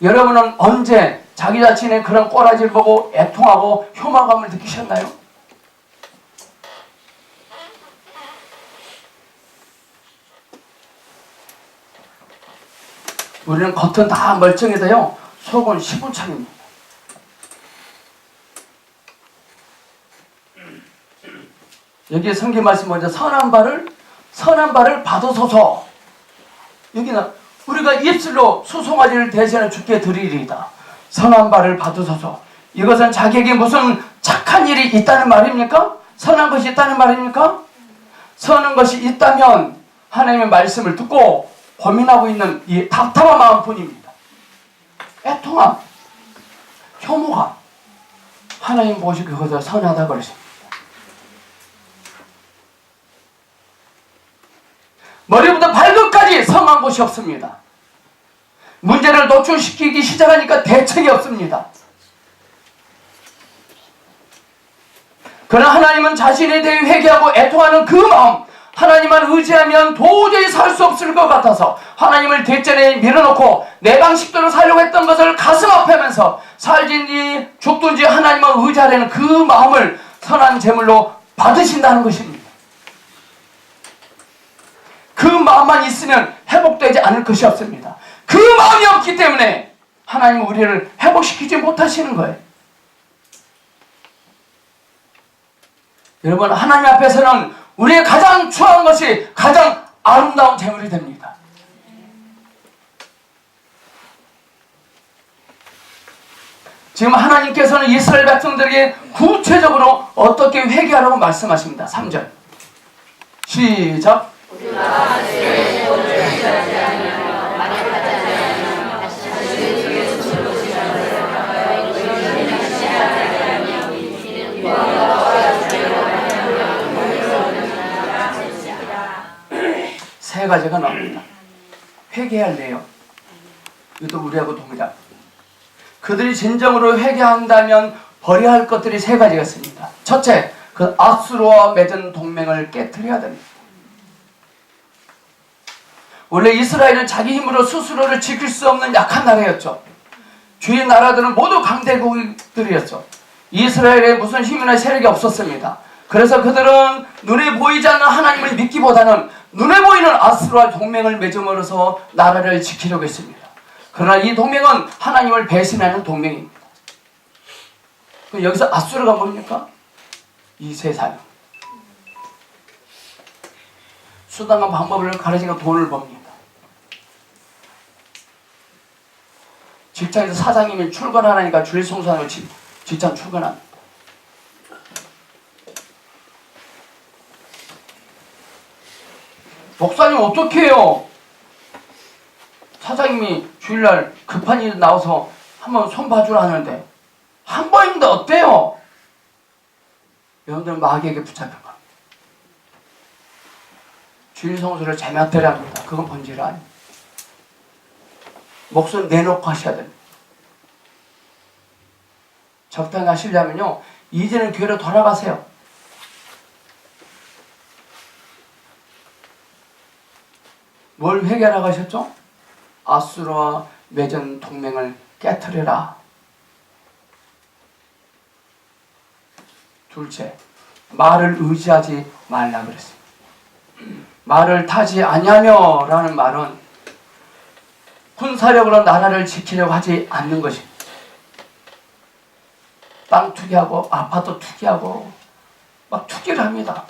여러분은 언제 자기 자신의 그런 꼬라지를 보고 애통하고 혐오감을 느끼셨나요? 우리는 겉은 다 멀쩡해도요, 속은 시궁창입니다. 여기에 성경 말씀 먼저 선한 발을 받으소서. 여기는 우리가 입술로 수송아지를 대신해 주께 드리리이다. 선한 발을 받으소서. 이것은 자기에게 무슨 착한 일이 있다는 말입니까? 선한 것이 있다는 말입니까? 선한 것이 있다면 하나님의 말씀을 듣고 고민하고 있는 이 답답한 마음뿐입니다. 애통함, 혐오감, 하나님 보시고 그것을 선하다고 그러십니다. 머리부터 발끝까지 성한 곳이 없습니다. 문제를 노출시키기 시작하니까 대책이 없습니다. 그러나 하나님은 자신에 대해 회개하고 애통하는 그 마음, 하나님만 의지하면 도저히 살 수 없을 것 같아서 하나님을 뒷전에 밀어놓고 내 방식대로 살려고 했던 것을 가슴 아파하면서 살든지 죽든지 하나님만 의지하려는 그 마음을 선한 제물로 받으신다는 것입니다. 그 마음만 있으면 회복되지 않을 것이 없습니다. 그 마음이 없기 때문에 하나님은 우리를 회복시키지 못하시는 거예요. 여러분, 하나님 앞에서는 우리의 가장 추한 것이 가장 아름다운 제물이 됩니다. 지금 하나님께서는 이스라엘 백성들에게 구체적으로 어떻게 회개하라고 말씀하십니다. 3절 시작. 세 가지가 나옵니다. 회개할래요. 이것도 우리하고 동일합니다. 그들이 진정으로 회개한다면 버려야 할 것들이 세 가지가 있습니다. 첫째, 그 아수르와 맺은 동맹을 깨트려야 됩니다. 원래 이스라엘은 자기 힘으로 스스로를 지킬 수 없는 약한 나라였죠. 주위 나라들은 모두 강대국들이었죠. 이스라엘에 무슨 힘이나 세력이 없었습니다. 그래서 그들은 눈에 보이지 않는 하나님을 믿기보다는 눈에 보이는 아수르와 동맹을 맺음으로써 나라를 지키려고 했습니다. 그러나 이 동맹은 하나님을 배신하는 동맹입니다. 여기서 아수르가 뭡니까? 이 세상. 수단과 방법을 가르치고 돈을 법니다. 직장에서 사장님이 출근하라니까 주일 성수하고 직장 출근합니다. 목사님 어떻게 해요? 사장님이 주일날 급한 일 나와서 한번 손 봐주라 하는데 한 번인데 어때요? 여러분들 마귀에게 붙잡힌 겁니다. 주일 성수를 제멋대로 합니다. 그건 본질이 아닙니다. 목소리 내놓고 하셔야 됩니다. 적당히 하시려면요, 이제는 교회로 돌아가세요. 뭘 회개하라고 하셨죠? 아수르와 맺은 동맹을 깨트려라. 둘째, 말을 의지하지 말라 그랬습니다. 말을 타지 아니하며 라는 말은 군사력으로 나라를 지키려고 하지 않는 것입니다. 땅 투기하고 아파트 투기하고 막 투기를 합니다.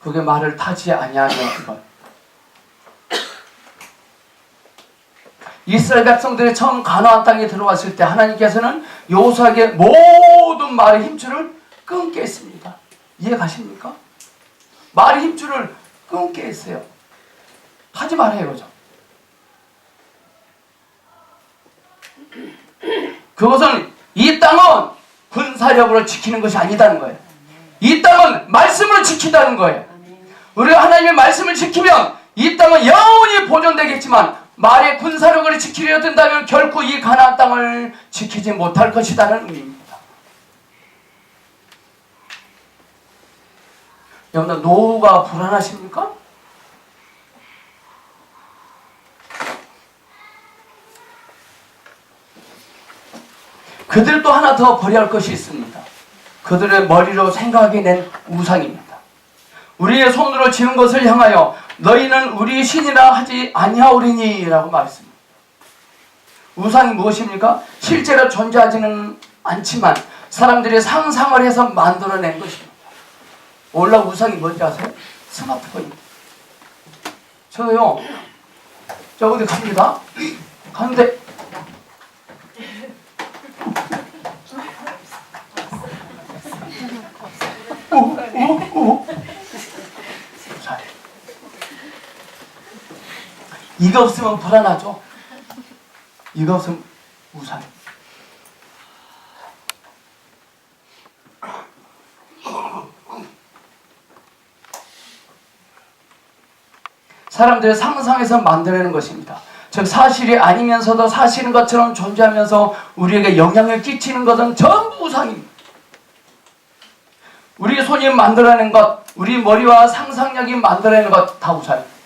그게 말을 타지 아니하며 것. 이스라엘 백성들이 처음 가나안 땅에 들어왔을 때 하나님께서는 여호수아에게 모든 말의 힘줄을 끊게 했습니다. 이해 가십니까? 말의 힘줄을 끊게 했어요. 하지 말아요, 이거죠. 그것은 이 땅은 군사력으로 지키는 것이 아니다는 거예요. 이 땅은 말씀으로 지킨다는 거예요. 우리가 하나님의 말씀을 지키면 이 땅은 영원히 보존되겠지만 말의 군사력을 지키려 든다면 결코 이 가나안 땅을 지키지 못할 것이라는 의미입니다. 여러분들 노후가 불안하십니까? 그들 또 하나 더 버려야 할 것이 있습니다. 그들의 머리로 생각하게 낸 우상입니다. 우리의 손으로 지은 것을 향하여 너희는 우리 신이라 하지 아니하오리니 라고 말했습니다. 우상이 무엇입니까? 실제로 존재하지는 않지만 사람들이 상상을 해서 만들어낸 것입니다. 원래 우상이 뭔지 아세요? 스마트폰입니다. 저요, 저 어디 갑니다. 가는데 이거 없으면 불안하죠. 이거 없으면 우상. 사람들의 상상에서 만들어내는 것입니다. 즉 사실이 아니면서도 사실인 것처럼 존재하면서 우리에게 영향을 끼치는 것은 전부 우상입니다. 우리 손이 만들어낸 것, 우리 머리와 상상력이 만들어내는 것 다 우상입니다.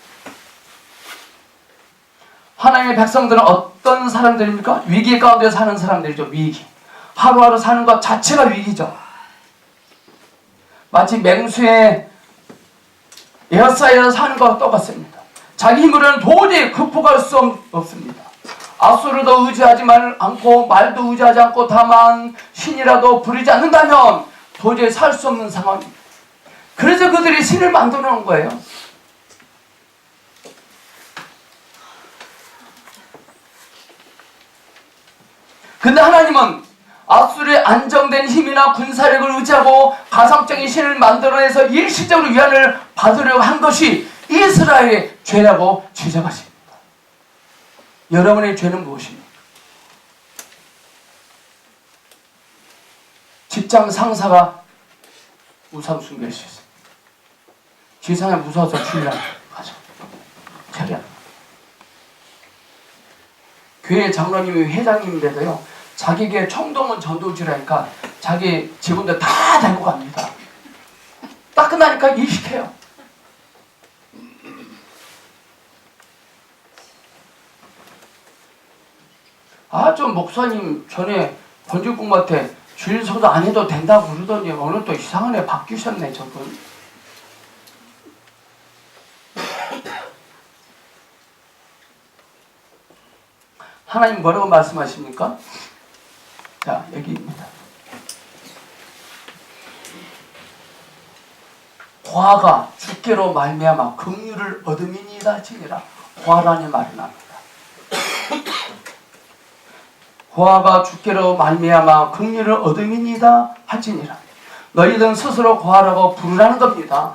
하나님의 백성들은 어떤 사람들입니까? 위기 가운데 사는 사람들이죠. 위기. 하루하루 사는 것 자체가 위기죠. 마치 맹수에 에어싸이어 사는 것과 똑같습니다. 자기 힘으로는 도저히 극복할 수 없습니다. 아수르도 의지하지 않고 말도 의지하지 않고 다만 신이라도 부리지 않는다면 도저히 살 수 없는 상황입니다. 그래서 그들이 신을 만들어 놓은 거예요. 근데 하나님은 아수르의 안정된 힘이나 군사력을 의지하고 가상적인 신을 만들어내서 일시적으로 위안을 받으려고 한 것이 이스라엘의 죄라고 지적하십니다. 여러분의 죄는 무엇입니까? 직장 상사가 우상 숭배할 수 있어요. 지상에 무서워서 주일날 가자. 차려. 교회 장로님이 회장님인데도요, 자기 교회 청동원 전도지라니까 자기 직원들 다 데리고 갑니다. 딱 끝나니까 일시켜요. 좀 목사님 전에 권질공부한테 주일 성도 안 해도 된다고 그러더니 오늘 또 이상한 애 바뀌셨네 저분. 하나님 뭐라고 말씀하십니까? 자, 여기입니다. 화가 주께로 말미암아 긍휼을 얻음이니이다 지니라. 화라는 말이 납니다. 고아가 주께로 말미암아 긍휼을 얻음이니이다 할지니라. 너희들은 스스로 고아라고 부르라는 겁니다.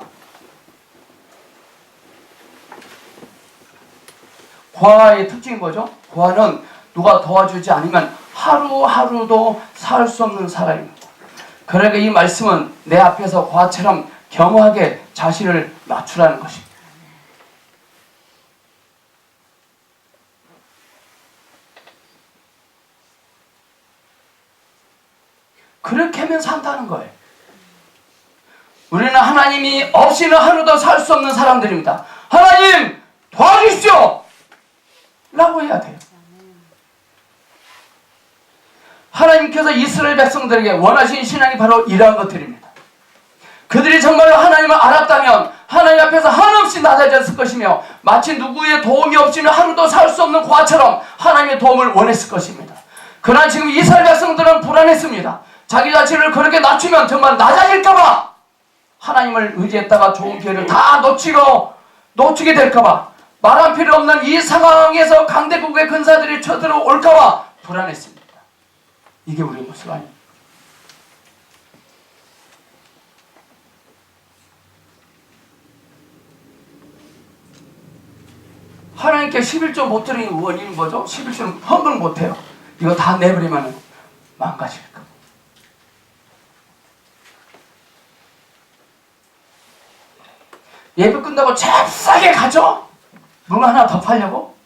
고아의 특징이 뭐죠? 고아는 누가 도와주지 않으면 하루하루도 살 수 없는 사람입니다. 그러니까 이 말씀은 내 앞에서 고아처럼 겸허하게 자신을 낮추라는 것입니다. 그렇게 하면 산다는 거예요. 우리는 하나님이 없이는 하루도 살 수 없는 사람들입니다. 하나님 도와주십시오! 라고 해야 돼요. 하나님께서 이스라엘 백성들에게 원하신 신앙이 바로 이러한 것들입니다. 그들이 정말로 하나님을 알았다면 하나님 앞에서 한없이 낮아졌을 것이며 마치 누구의 도움이 없이는 하루도 살 수 없는 고아처럼 하나님의 도움을 원했을 것입니다. 그러나 지금 이스라엘 백성들은 불안했습니다. 자기 자신을 그렇게 낮추면 정말 낮아질까봐 하나님을 의지했다가 좋은 기회를 다 놓치게 될까봐 말할 필요 없는 이 상황에서 강대국의 군사들이 쳐들어올까봐 불안했습니다. 이게 우리의 모습 아닙니까? 하나님께 11조 못 드리는 원인이 뭐죠? 11조는 헌금을 못해요. 이거 다 내버리면 망가질까. 예배 끝나고 잽싸게 가죠? 뭔가 하나 더 팔려고?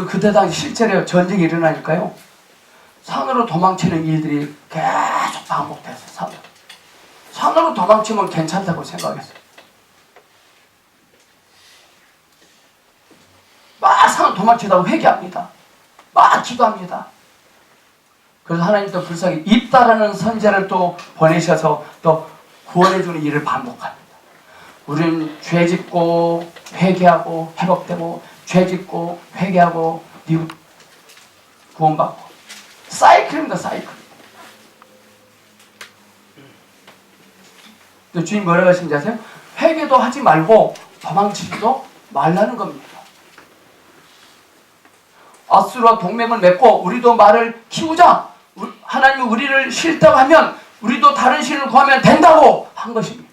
그때 당시 실제로 전쟁이 일어나니까요. 산으로 도망치는 일들이 계속 반복됐어요. 산으로 도망치면 괜찮다고 생각했어요. 막 산으로 도망치다고 회개합니다. 막 기도합니다. 그래서 하나님도 불쌍히 입다라는 선지자를 또 보내셔서 또 구원해주는 일을 반복합니다. 우리는 죄짓고 회개하고 회복되고 죄짓고 회개하고 구원받고 사이클입니다. 사이클. 근데 주님 뭐라고 하시는지 아세요? 회개도 하지 말고 도망치지도 말라는 겁니다. 아수르와 동맹을 맺고 우리도 말을 키우자. 하나님이 우리를 싫다고 하면 우리도 다른 신을 구하면 된다고 한 것입니다.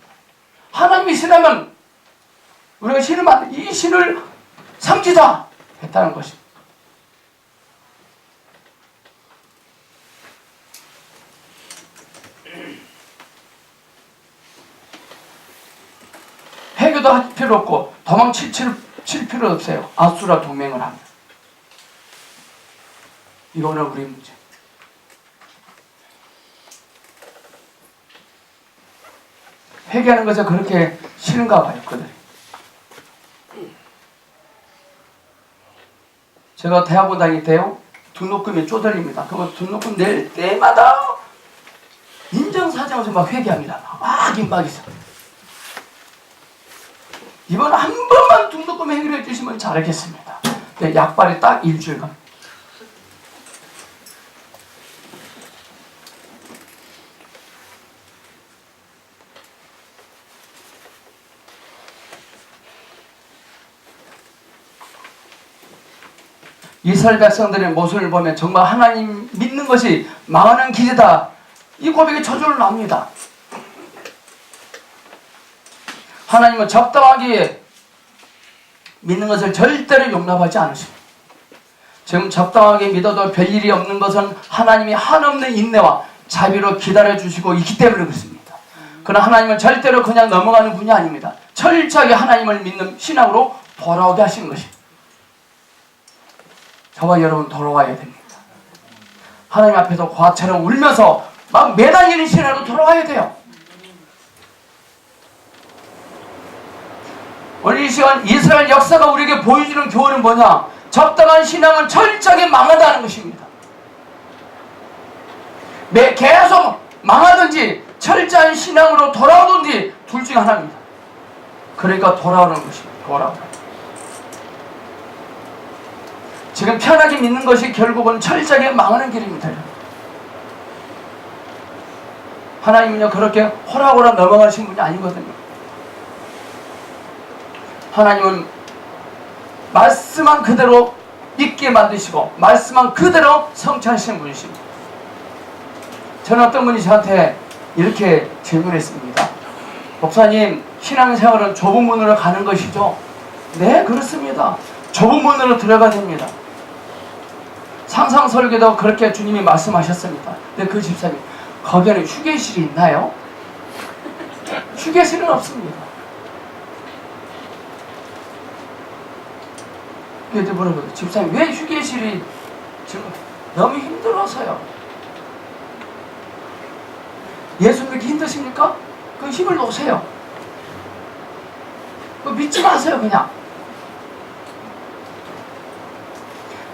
하나님이 싫으면 우리가 싫으면 이 신을 섬기자 했다는 것입니다. 회개도 할 필요 없고 도망칠 필요 없어요. 아수르와 동맹을 하면. 이거는 우리 문제. 회개하는 것이 그렇게 싫은가 봐요, 그들이. 제가 대학원 다닐 때요, 등록금이 쪼들립니다. 그러면 등록금 낼 때마다 인정사정에서 막 회개합니다. 막 임박이 있어. 이번 한 번만 등록금 해결해 주시면 잘하겠습니다. 네, 약발이 딱 일주일 갑니다. 이스라엘 백성들의 모습을 보면 정말 하나님 믿는 것이 망하는 길이다. 이 고백이 저절로 나옵니다. 하나님은 적당하게 믿는 것을 절대로 용납하지 않으십니다. 지금 적당하게 믿어도 별일이 없는 것은 하나님이 한없는 인내와 자비로 기다려주시고 있기 때문에 그렇습니다. 그러나 하나님은 절대로 그냥 넘어가는 분이 아닙니다. 철저하게 하나님을 믿는 신앙으로 돌아오게 하시는 것입니다. 저와 여러분 돌아와야 됩니다. 하나님 앞에서 과처럼 울면서 막 매달리는 신앙으로 돌아와야 돼요. 오늘 이 시간 이스라엘 역사가 우리에게 보여주는 교훈은 뭐냐? 적당한 신앙은 철저하게 망하다는 것입니다. 계속 망하든지 철저한 신앙으로 돌아오든지 둘 중에 하나입니다. 그러니까 돌아오는 것입니다. 돌아오는. 지금 편하게 믿는 것이 결국은 철저하게 망하는 길입니다. 하나님은요 그렇게 호락호락 넘어가신 분이 아니거든요. 하나님은 말씀만 그대로 있게 만드시고 말씀만 그대로 성취하시는 분이십니다. 저는 어떤 분이 저한테 이렇게 질문했습니다. 목사님, 신앙생활은 좁은 문으로 가는 것이죠? 네, 그렇습니다. 좁은 문으로 들어가야 됩니다. 상상설계도 그렇게 주님이 말씀하셨습니다. 근데 그 집사님, 거기에는 휴게실이 있나요? 휴게실은 없습니다. 그래도 물어보죠. 집사님, 왜 휴게실이 지금 너무 힘들어서요? 예수 믿기 힘드십니까? 그 힘을 놓으세요. 믿지 마세요, 그냥.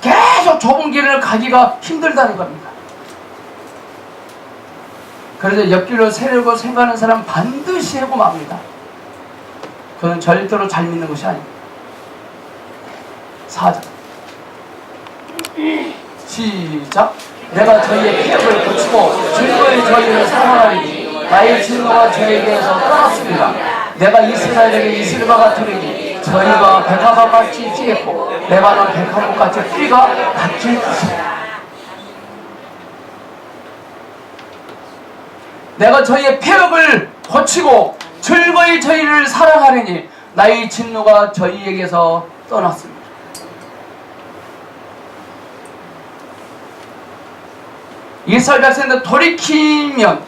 계속 좁은 길을 가기가 힘들다는 겁니다. 그래서 옆길로 세려고 생각하는 사람 반드시 해고 맙니다. 그건 절대로 잘 믿는 것이 아닙니다. 4절 시작. 내가 저희의 폐역을 고치고 증거의 저희를 사랑하리니 나의 증거가 저에게서 떠났습니다. 내가 이스라엘에게 이슬과 같으리니 저희가 백합화같이 찌겠고 레바논 백합꽃같이 뿌리가 닫힐 것이다. 내가 저희의 폐역을 고치고 즐거이 저희를 사랑하리니 나의 진노가 저희에게서 떠났습니다. 이스라엘 백성들 돌이키면,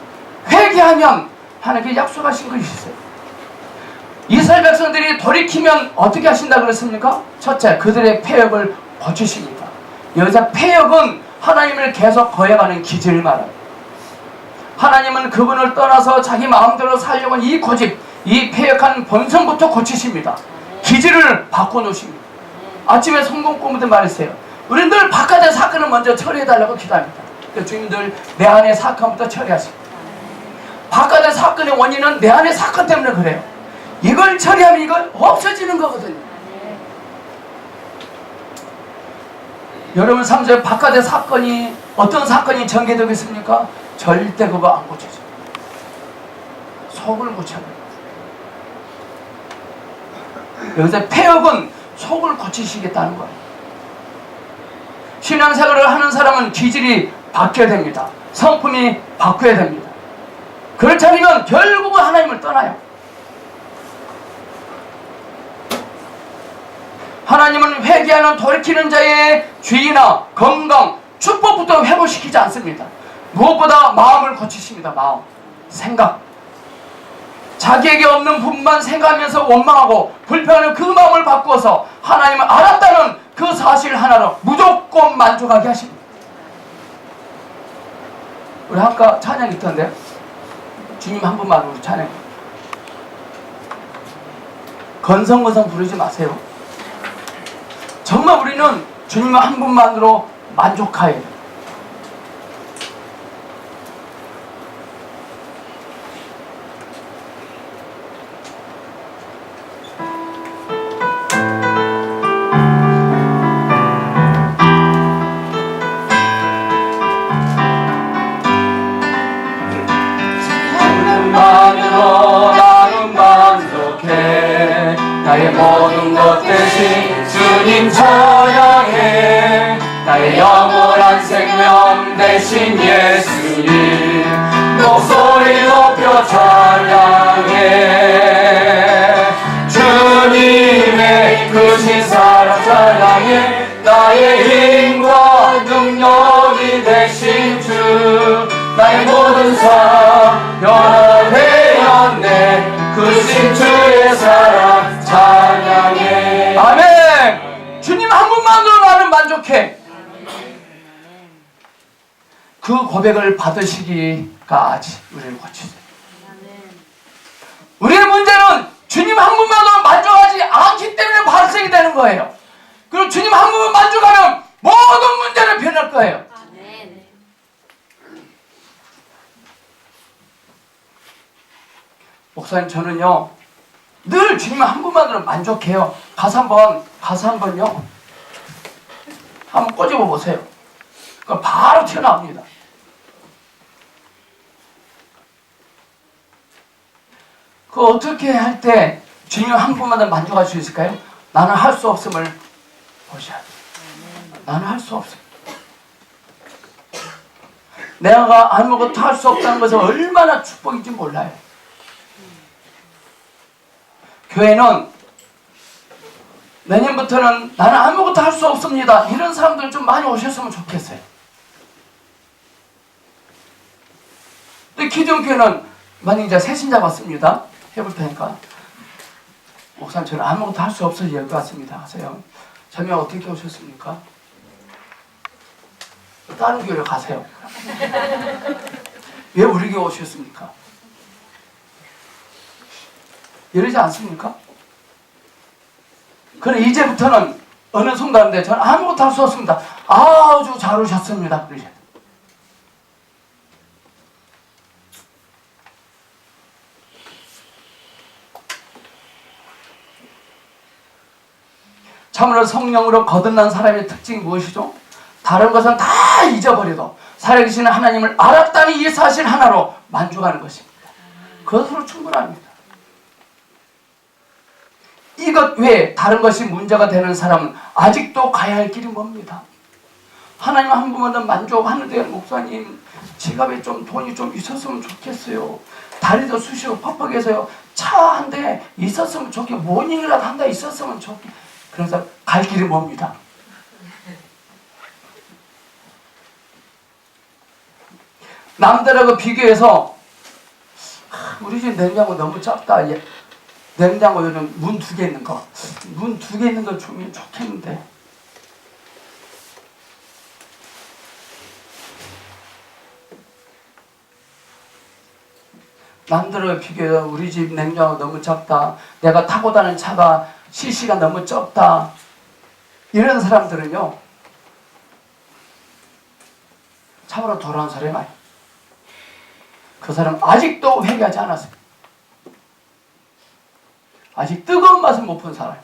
회개하면 하나님께 약속하신 것이 있어요. 이스라엘 백성들이 돌이키면 어떻게 하신다 그랬습니까? 첫째, 그들의 폐역을 고치십니다. 여기서 폐역은 하나님을 계속 거역하는 기질을 말합니다. 하나님은 그분을 떠나서 자기 마음대로 살려고 하는 이 고집, 이 폐역한 본성부터 고치십니다. 기질을 바꿔놓으십니다. 아침에 성공 공부도 말했어요. 우리는 늘 바깥의 사건을 먼저 처리해달라고 기도합니다. 주님들 내 안의 사건부터 처리하십니다. 바깥의 사건의 원인은 내 안의 사건 때문에 그래요. 이걸 처리하면 이건 없어지는 거거든요. 여러분 삶 속에 바깥의 사건이 어떤 사건이 전개되겠습니까? 절대 그거 안 고쳐져요. 속을 고쳐야 돼요. 여기서 폐역은 속을 고치시겠다는 거예요. 신앙생활을 하는 사람은 기질이 바뀌어야 됩니다. 성품이 바뀌어야 됩니다. 그렇지 않으면 결국은 하나님을 떠나요. 하나님은 회개하는 돌이키는 자의 죄나 건강, 축복부터 회복시키지 않습니다. 무엇보다 마음을 고치십니다. 마음, 생각. 자기에게 없는 부분만 생각하면서 원망하고 불평하는 그 마음을 바꾸어서 하나님을 알았다는 그 사실 하나로 무조건 만족하게 하십니다. 우리 아까 찬양 있던데 주님 한 분만 우리 찬양 건성건성 부르지 마세요. 정말 우리는 주님 한 분만으로 만족해야 돼요. 나의 모든 것 대신 주님 찬양해. 나의 영원한 생명 대신 예수님 목소리 높여 찬양해. 주님의 크신 사랑 찬양해. 나의 힘과 능력이 되신 주 나의 모든 삶 변화되었네. 크신 주의 사랑 찬양해. 아멘. 주님 한 분만으로 나는 만족해. 그 고백을 받으시기까지 우리를 고치세요. 우리의 문제는 주님 한 분만으로 만족하지 않기 때문에 발생이 되는 거예요. 그리고 주님 한 분만 만족하면 모든 문제는 변할 거예요. 목사님, 저는요 늘 주님 한 분만으로 만족해요. 가사 한번요 한번 꼬집어 보세요. 그럼 바로 튀어나옵니다. 그 어떻게 할 때 주님 한 분만으로 만족할 수 있을까요? 나는 할 수 없음을 보셔야 돼요. 나는 할 수 없음. 내가 아무것도 할 수 없다는 것은 얼마나 축복인지 몰라요. 교회는 내년부터는 나는 아무것도 할 수 없습니다, 이런 사람들 좀 많이 오셨으면 좋겠어요. 근데 기존교회는 만약 이제 새 신자 왔습니다. 해볼 테니까. 목사님, 저는 아무것도 할 수 없어서 여기 왔습니다 하세요. 처음에 어떻게 오셨습니까? 다른 교회로 가세요. 왜 우리 교회 오셨습니까? 이러지 않습니까? 그래, 이제부터는 어느 순간인데 저는 아무것도 할 수 없습니다. 아주 잘 오셨습니다. 그러셔야 돼요. 참으로 성령으로 거듭난 사람의 특징이 무엇이죠? 다른 것은 다 잊어버려도 살아계시는 하나님을 알았다는 이 사실 하나로 만족하는 것입니다. 그것으로 충분합니다. 이것 외에 다른 것이 문제가 되는 사람은 아직도 가야 할 길이 멉니다. 하나님 한 분만 만족하는데, 목사님 지갑에 좀 돈이 좀 있었으면 좋겠어요. 다리도 쑤시고 퍽퍽해서요. 차 한 대 있었으면 좋겠고, 모닝이라도 한 대 있었으면 좋겠고. 그래서 갈 길이 멉니다. 남들하고 비교해서 우리 집 냉장고 너무 작다. 냉장고 요즘 문 2개 있는 거. 문 2개 있는 거 주면 좋겠는데. 남들하고 비교해서 우리 집 냉장고 너무 작다. 내가 타고 다니는 차가 CC가 너무 적다. 이런 사람들은요, 참으로 돌아온 사람이 아니에요. 그 사람 아직도 회개하지 않았어요. 아직 뜨거운 맛을 못 본 사람.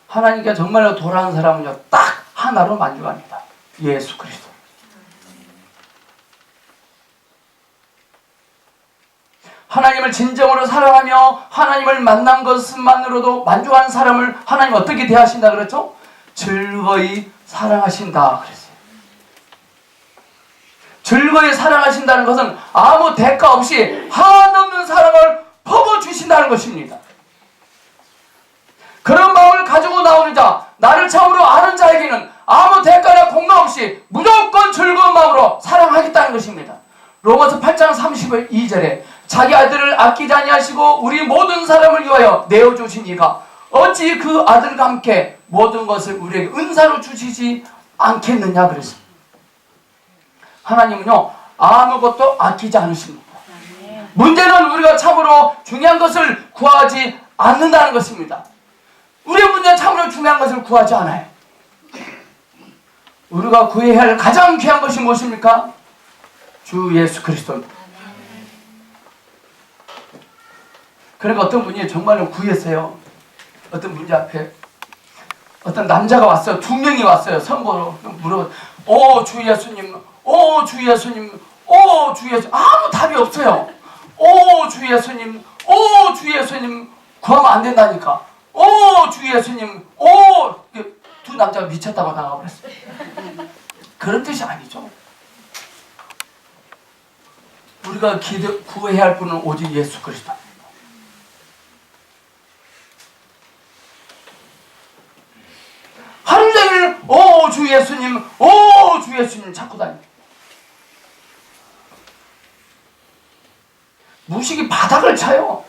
하나님께 정말로 돌아온 사람은요, 딱 하나로 만족합니다. 예수 그리스도. 하나님을 진정으로 사랑하며 하나님을 만난 것만으로도 만족하는 사람을 하나님 어떻게 대하신다 그랬죠? 즐거이 사랑하신다 그랬어요. 즐거이 사랑하신다는 것은 아무 대가 없이 한없는 사랑을 퍼부어주신다는 것입니다. 그런 마음을 가지고 나오는 자, 나를 처음으로 아는 자에게는 아무 대가나 공로 없이 무조건 즐거운 마음으로 사랑하겠다는 것입니다. 로마서 8장 32절에 자기 아들을 아끼지 아니하시고 우리 모든 사람을 위하여 내어주신 이가 어찌 그 아들과 함께 모든 것을 우리에게 은사로 주시지 않겠느냐 그랬습니다. 하나님은요, 아무것도 아끼지 않으십니다. 문제는 우리가 참으로 중요한 것을 구하지 않는다는 것입니다. 우리의 문제는 참으로 중요한 것을 구하지 않아요. 우리가 구해야 할 가장 귀한 것이 무엇입니까? 주 예수 그리스도입니다. 그러니까 어떤 분이 정말로 구했어요. 어떤 문제 앞에 어떤 남자가 왔어요. 2명이 왔어요. 선거로 물어. 주 예수님, 주 예수님, 주 예수님. 아무 답이 없어요. 주 예수님, 주 예수님. 구하면 안 된다니까. 주 예수님, 두 남자가 미쳤다고 나가버렸어요. 그런 뜻이 아니죠. 우리가 구해야 할 분은 오직 예수 그리스도. 하루 종일 주 예수님, 주 예수님 찾고 다닙니다. 무식이 바닥을 쳐요.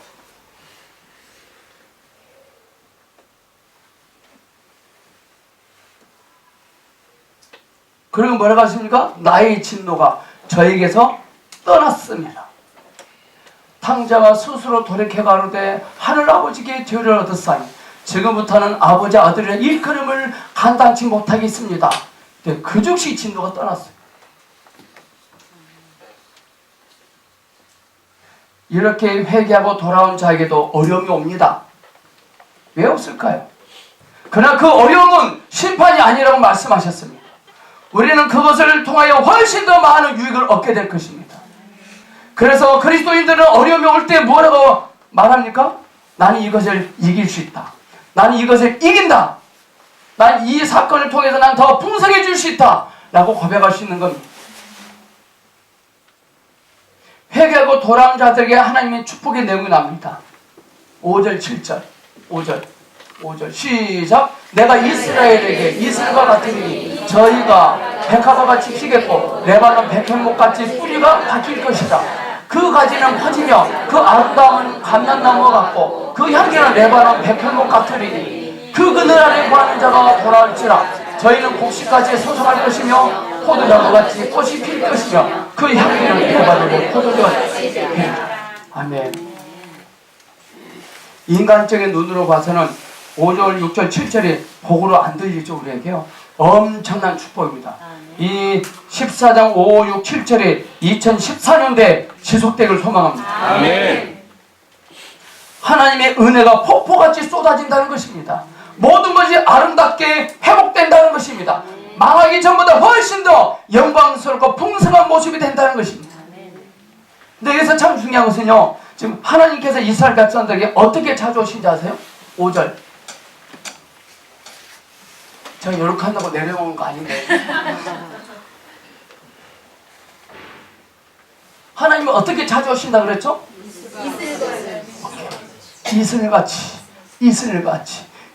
그리고 뭐라고 하십니까? 나의 진노가 저에게서 떠났습니다. 탕자가 스스로 돌이켜 가로되 하늘 아버지께 죄를 얻었사니 지금부터는 아버지 아들의 일컬음을 감당치 못하겠습니다. 그 즉시 진노가 떠났어요. 이렇게 회개하고 돌아온 자에게도 어려움이 옵니다. 왜 없을까요? 그러나 그 어려움은 심판이 아니라고 말씀하셨습니다. 우리는 그것을 통하여 훨씬 더 많은 유익을 얻게 될 것입니다. 그래서 그리스도인들은 어려움이 올 때 뭐라고 말합니까? 나는 이것을 이길 수 있다. 나는 이것을 이긴다. 난 이 사건을 통해서 난 더 풍성해질 수 있다. 라고 고백할 수 있는 겁니다. 회개하고 돌아온 자들에게 하나님의 축복의 내용이 납니다. 5절 7절 5절 시작. 내가 이스라엘에게 이슬과 같으니 저희가 백합과 같이 피겠고 레바논 백향목같이 뿌리가 바뀔 것이다. 그 가지는 퍼지며 그 아름다움은 감람나무와 같고 그 향기는 레바논 백향목 같으리니 그 그늘 아래 구하는 자가 돌아올지라. 저희는 곡식까지 소송할 것이며 포도나무같이 꽃이 필 것이며 그 향기는 레바논의 포도주같이 필리라. 아멘. 인간적인 눈으로 봐서는 5절, 6절, 7절이 복으로 안 들리죠. 우리에게요. 엄청난 축복입니다. 이 14장 5, 6, 7절이 2014년대에 지속되기를 소망합니다. 아멘. 하나님의 은혜가 폭포같이 쏟아진다는 것입니다. 모든 것이 아름답게 회복된다는 것입니다. 망하기 전보다 훨씬 더 영광스럽고 풍성한 모습이 된다는 것입니다. 근데 여기서 참 중요한 것은요, 지금 하나님께서 이스라엘 백성들에게 어떻게 찾아오신지 아세요? 5절. 제가 이렇게 한다고 내려오는 거 아닌데. 하나님은 어떻게 찾아오신다 그랬죠?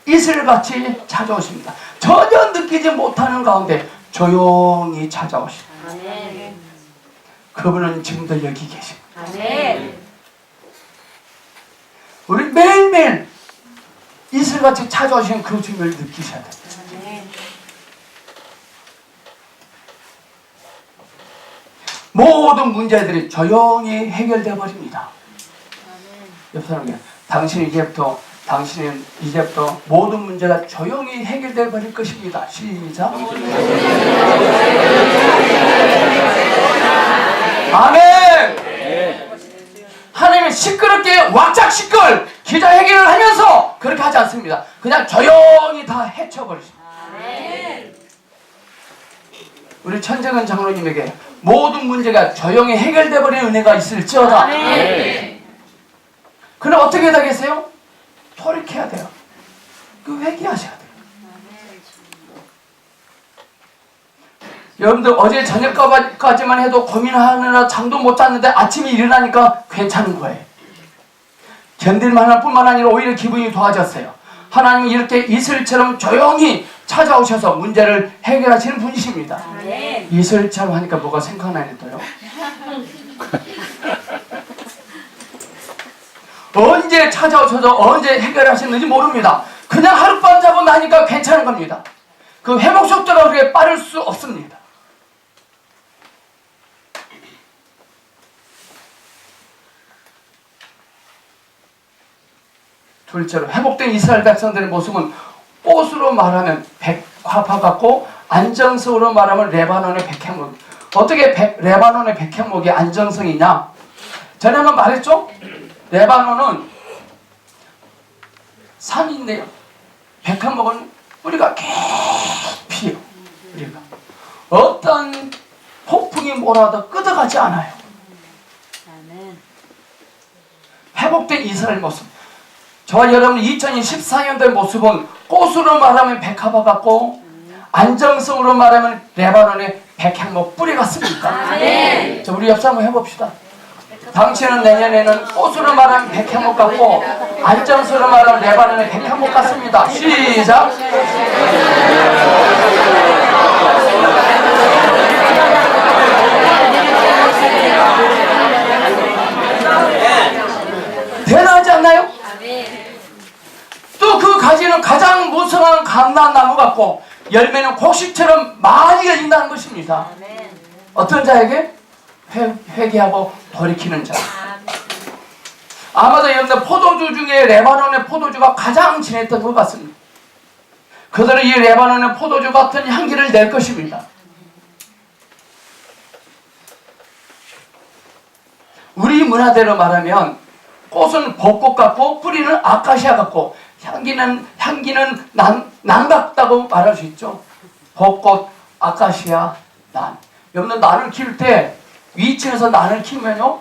이슬같이 찾아오십니다. 전혀 느끼지 못하는 가운데 조용히 찾아오십니다. 그분은 지금도 여기 계십니다. 우리 매일매일 이슬같이 찾아오시는 그 주님을 느끼셔야 됩니다. 모든 문제들이 조용히 해결되어 버립니다. 옆 사람에게 당신은 이제부터 모든 문제가 조용히 해결되어 버릴 것입니다. 시작. 아멘. 하나님은 시끄럽게 왁작시끌 기자회견을 하면서 그렇게 하지 않습니다. 그냥 조용히 다 헤쳐버리십니다. 우리 천정은 장로님에게 모든 문제가 조용히 해결되어 버리는 은혜가 있을지어다. 그럼 어떻게 되겠어요? 돌이켜야 돼요. 그 회개하셔야 돼요. 여러분들 어제 저녁까지만 해도 고민하느라 잠도 못 잤는데 아침에 일어나니까 괜찮은 거예요. 견딜만 할 뿐만 아니라 오히려 기분이 좋아졌어요. 하나님이 이렇게 이슬처럼 조용히 찾아오셔서 문제를 해결하시는 분이십니다. 이슬처럼 하니까 뭐가 생각나네 또요. 언제 찾아오셔서 언제 해결하셨는지 모릅니다. 그냥 하룻밤 자고 나니까 괜찮은 겁니다. 그 회복 속도가 그렇게 빠를 수 없습니다. 둘째로 회복된 이스라엘 백성들의 모습은 꽃으로 말하면 백화파 같고 안정성으로 말하면 레바논의 백향목. 어떻게 레바논의 백향목이 안정성이냐? 전에 한번 말했죠? 레바논은 산인데요. 백향목은 뿌리가 깊이요. 뿌리가 어떤 폭풍이 몰아도 끄덕하지 않아요. 회복된 이스라엘 모습. 저와 여러분 2014년도의 모습은 꽃으로 말하면 백합화 같고 안정성으로 말하면 레바논의 백향목 뿌리 같습니까? 자, 우리 옆 사람 한번 해봅시다. 당신은 내년에는 꽃으로 말하면 백향목 같고 안정성으로 말하면 레바논의 백향목 같습니다. 시작. 대단하지 않나요? 또 그 가지는 가장 무성한 감람나무 같고 열매는 곡식처럼 많이 열린다는 것입니다. 어떤 자에게? 회개하고 돌이키는 자. 아마도 여러분들 포도주 중에 레바논의 포도주가 가장 진했던 것 같습니다. 그들은 이 레바논의 포도주 같은 향기를 낼 것입니다. 우리 문화대로 말하면 꽃은 벚꽃 같고 뿌리는 아카시아 같고 향기는 난 같다고 말할 수 있죠. 벚꽃, 아카시아, 난. 여러분들 난을 키울 때 위층에서 난을 키우면요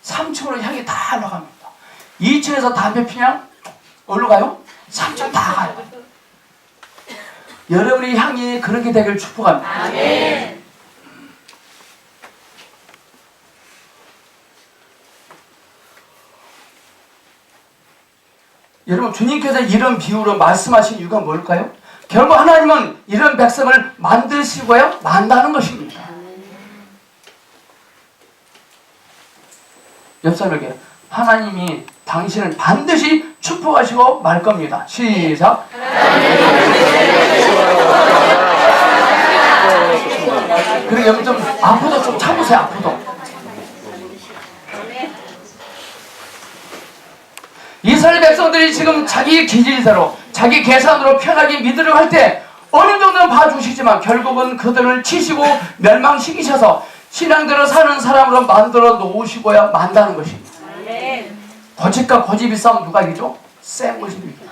3층으로 향이 다 올라갑니다. 2층에서 담배 피냐? 어디로 가요? 3층 다 가요. 여러분의 향이 그렇게 되길 축복합니다. 아멘. 여러분, 주님께서 이런 비유로 말씀하신 이유가 뭘까요? 결국 하나님은 이런 백성을 만드시고요 만다는 것입니다. 옆 사람에게 하나님이 당신을 반드시 축복하시고 말 겁니다. 시작. 그리고 여러분 좀 앞으로 좀 참으세요. 앞으로. 이스라엘 백성들이 지금 자기 기질대로 자기 계산으로 편하게 믿으려고 할 때 어느 정도는 봐주시지만 결국은 그들을 치시고 멸망시키셔서 신앙대로 사는 사람으로 만들어 놓으시고야 만다는 것입니다. 고집과 고집이 싸움 누가 이기죠? 센 고집이 이기죠.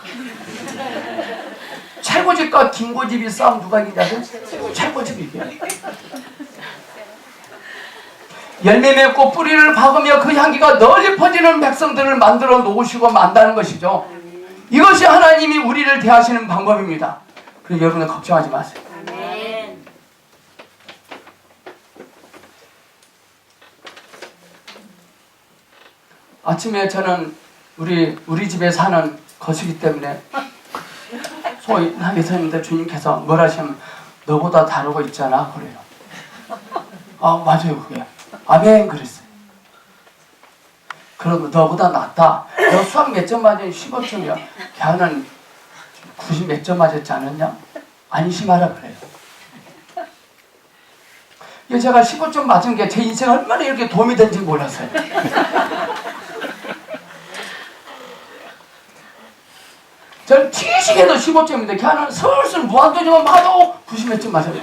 최고집과 긴 고집이 싸움 누가 이기냐고? 최고집이 이겨요. 열매 맺고 뿌리를 박으며 그 향기가 널리 퍼지는 백성들을 만들어 놓으시고 만다는 것이죠. 이것이 하나님이 우리를 대하시는 방법입니다. 그래서 여러분은 걱정하지 마세요. 아침에 저는 우리 집에 사는 것이기 때문에 소위 예수님들 주님께서 뭐라 하시면 너보다 다르고 있잖아 그래요. 아 맞아요 그게. 아멘 그랬어요. 그러면 너보다 낫다. 너 수학 몇 점 맞으면 15점이야. 걔는 90 몇 점 맞았지 않았냐? 안심하라 그래요. 제가 15점 맞은 게 제 인생에 얼마나 이렇게 도움이 된지 몰랐어요. 저는 취식해도 15점인데 걔는 슬슬 무한도전만 봐도 90 몇 점 맞아요.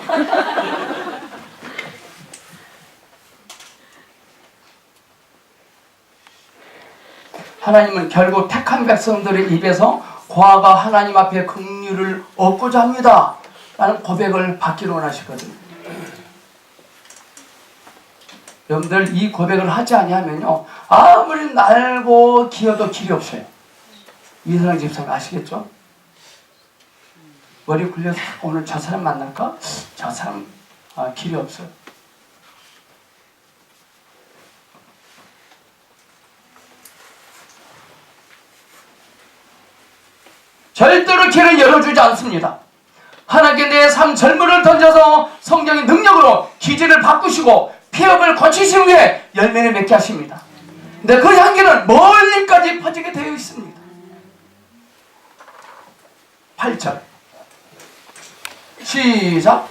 하나님은 결국 택한 백성들의 입에서 고아가 하나님 앞에 긍휼을 얻고자 합니다 라는 고백을 받기를 원하시거든요. 여러분들 이 고백을 하지 아니하면요 아무리 날고 기어도 길이 없어요. 이사랑 집사님 아시겠죠? 머리 굴려서 오늘 저 사람 만날까? 저 사람 길이 없어요. 절대로 길을 열어주지 않습니다. 하나님께 내 삶 젊음을 던져서 성령의 능력으로 기질을 바꾸시고 폐업을 고치신 후에 열매를 맺게 하십니다. 근데 그 향기는 멀리까지 퍼지게 되어 있습니다. 8절 시작.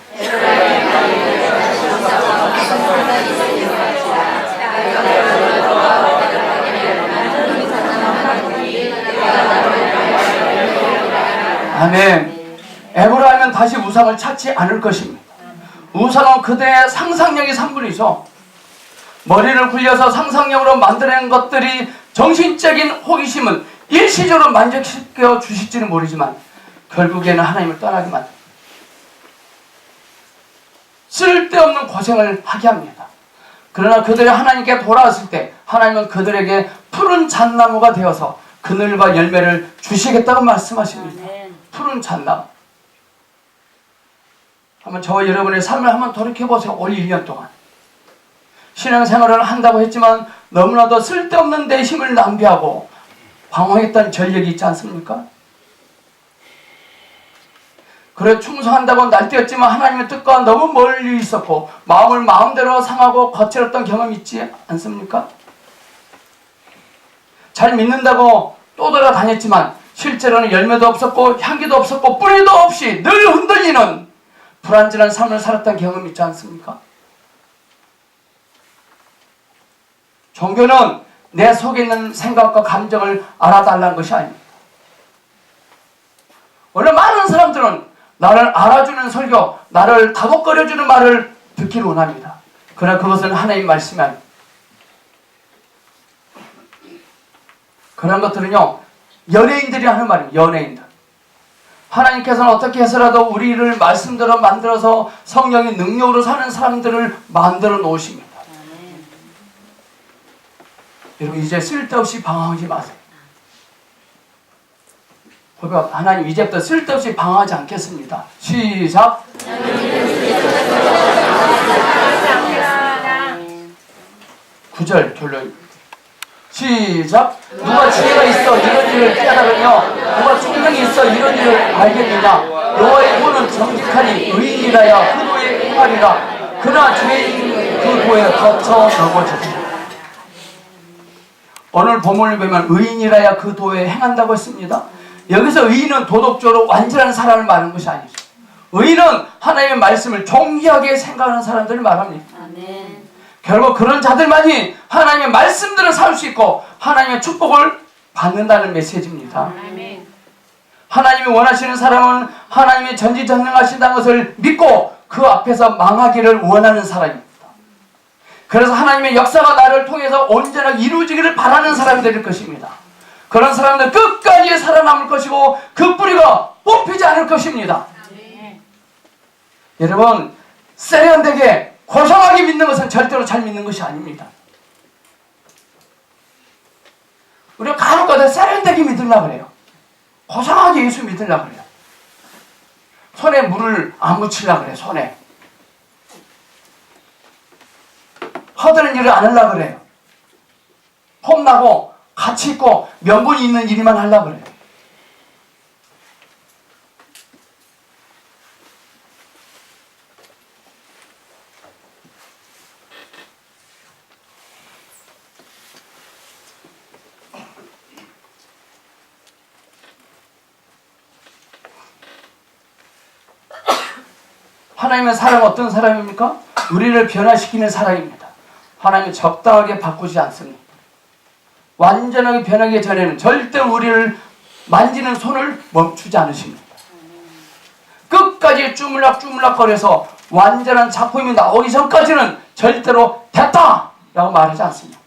아멘. 에브라임은 다시 우상을 찾지 않을 것입니다. 우상은 그대의 상상력이 산물이죠. 머리를 굴려서 상상력으로 만들어낸 것들이 정신적인 호기심은 일시적으로 만족시켜 주실지는 모르지만 결국에는 하나님을 떠나게 만듭니다. 쓸데없는 고생을 하게 합니다. 그러나 그들이 하나님께 돌아왔을 때 하나님은 그들에게 푸른 잣나무가 되어서 그늘과 열매를 주시겠다고 말씀하십니다. 푸른 잣나무. 한번 저와 여러분의 삶을 한번 돌이켜보세요. 올 1년 동안 신앙생활을 한다고 했지만 너무나도 쓸데없는 내 힘을 낭비하고 방황했던 전력이 있지 않습니까? 그래 충성한다고 날뛰었지만 하나님의 뜻과 너무 멀리 있었고 마음을 마음대로 상하고 거칠었던 경험이 있지 않습니까? 잘 믿는다고 또 돌아다녔지만 실제로는 열매도 없었고 향기도 없었고 뿌리도 없이 늘 흔들리는 불안전한 삶을 살았던 경험이 있지 않습니까? 종교는 내 속에 있는 생각과 감정을 알아달라는 것이 아닙니다. 원래 많은 사람들은 나를 알아주는 설교, 나를 다독거려주는 말을 듣기를 원합니다. 그러나 그것은 하나님 말씀이 아닙니다. 그런 것들은요 연예인들이 하는 말입니다. 연예인들. 하나님께서는 어떻게 해서라도 우리를 말씀대로 만들어서 성령의 능력으로 사는 사람들을 만들어 놓으십니다. 여러분 이제 쓸데없이 방황하지 마세요. 고백. 하나님 이제부터 쓸데없이 방황하지 않겠습니다. 시작. 9절 결론. 시작. 누가 지혜가 있어 이런 일을 깨달으며 누가 총명이 있어 이런 일을 알겠느냐. 여호와의 도는 정직하니 의인이라야 그 도에 행하리라. 그러나 죄인 그 도에 거쳐 넘어지리라. 오늘 본문을 보면 의인이라야 그 도에 행한다고 했습니다. 여기서 의인은 도덕적으로 완전한 사람을 말하는 것이 아니죠. 의인은 하나님의 말씀을 존귀하게 생각하는 사람들을 말합니다. 아멘. 결국 그런 자들만이 하나님의 말씀들을 살 수 있고 하나님의 축복을 받는다는 메시지입니다. 아멘. 하나님이 원하시는 사람은 하나님이 전지전능하신다는 것을 믿고 그 앞에서 망하기를 원하는 사람입니다. 그래서 하나님의 역사가 나를 통해서 온전하게 이루어지기를 바라는 사람들일 것입니다. 그런 사람들 끝까지 살아남을 것이고 그 뿌리가 뽑히지 않을 것입니다. 여러분, 세련되게 고상하게 믿는 것은 절대로 잘 믿는 것이 아닙니다. 우리가 간혹가다 세련되게 믿으려고 그래요. 고상하게 예수 믿으려고 그래요. 손에 물을 안 묻히려고 그래요. 손에 허드는 일을 안 하려고 그래요. 폼나고 가치 있고 명분이 있는 일만 하려고 그래요. 하나님의 사랑은 어떤 사람입니까? 우리를 변화시키는 사랑입니다. 하나님은 적당하게 바꾸지 않습니다. 완전하게 변하기 전에는 절대 우리를 만지는 손을 멈추지 않으십니다. 끝까지 쭈물락쭈물락거려서 완전한 작품이 나오기 전까지는 절대로 됐다! 라고 말하지 않습니다.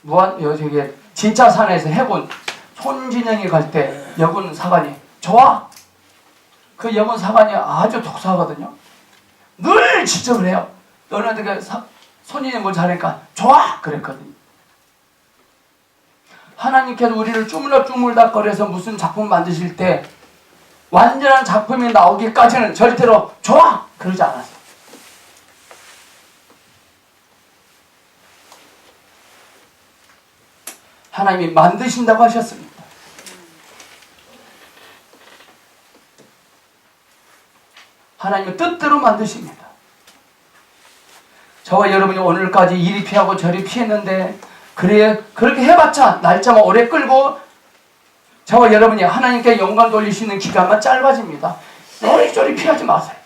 저기 진짜 산에서 해군 손진영이 갈 때 여군 사관이 좋아! 그 여군 사관이 아주 독사하거든요. 늘 지적을 해요. 너는 어떻게 손진영이 뭘 잘하니까 좋아! 그랬거든요. 하나님께서 우리를 쭈물락쭈물락거려서 무슨 작품 만드실 때 완전한 작품이 나오기까지는 절대로 좋아! 그러지 않았어요. 하나님이 만드신다고 하셨습니다. 하나님은 뜻대로 만드십니다. 저와 여러분이 오늘까지 이리 피하고 저리 피했는데 그렇게 해봤자 날짜만 오래 끌고 저와 여러분이 하나님께 영광 돌릴 수 있는 기간만 짧아집니다. 요리조리 피하지 마세요.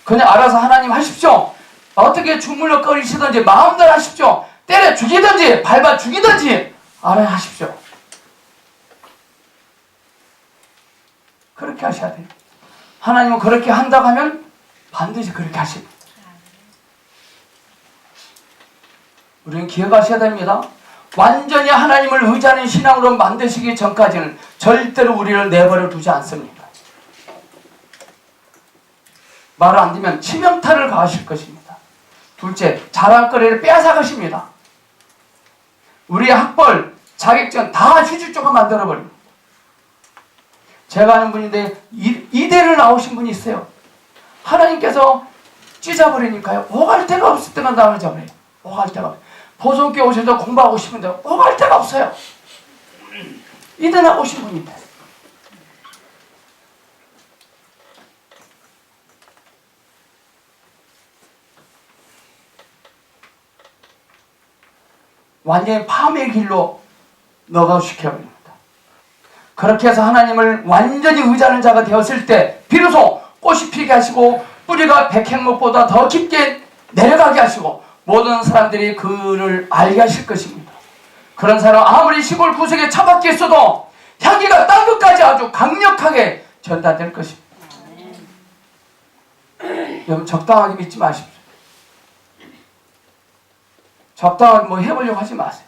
그냥 알아서 하나님 하십시오. 어떻게 주물럭거리시든지 마음대로 하십시오. 때려 죽이든지 밟아 죽이든지 알아야 하십시오. 그렇게 하셔야 돼요. 하나님은 그렇게 한다고 하면 반드시 그렇게 하십니다. 우리는 기억하셔야 됩니다. 완전히 하나님을 의지하는 신앙으로 만드시기 전까지는 절대로 우리를 내버려 두지 않습니다. 말을 안 듣면 치명타를 가하실 것입니다. 둘째, 자랑거리를 빼앗아가십니다. 우리의 학벌, 자격증 다 휘죽조가 만들어버립니다. 제가 아는 분인데 이대를 나오신 분이 있어요. 하나님께서 찢어버리니까요. 오갈 데가 없을 때만 나가자 그래요. 오갈 데가 없어요. 보성교회 오셔서 공부하고 싶은데 오갈 데가 없어요. 이대 나오신 분인데. 완전히 파멸의 길로 너가시켜버립니다. 그렇게 해서 하나님을 완전히 의지하는 자가 되었을 때 비로소 꽃이 피게 하시고 뿌리가 백향목보다 더 깊게 내려가게 하시고 모든 사람들이 그를 알게 하실 것입니다. 그런 사람 아무리 시골 구석에 처박혀 있어도 향기가 땅끝까지 아주 강력하게 전달될 것입니다. 여러분 적당하게 믿지 마십시오. 적당하게 뭐 해보려고 하지 마세요.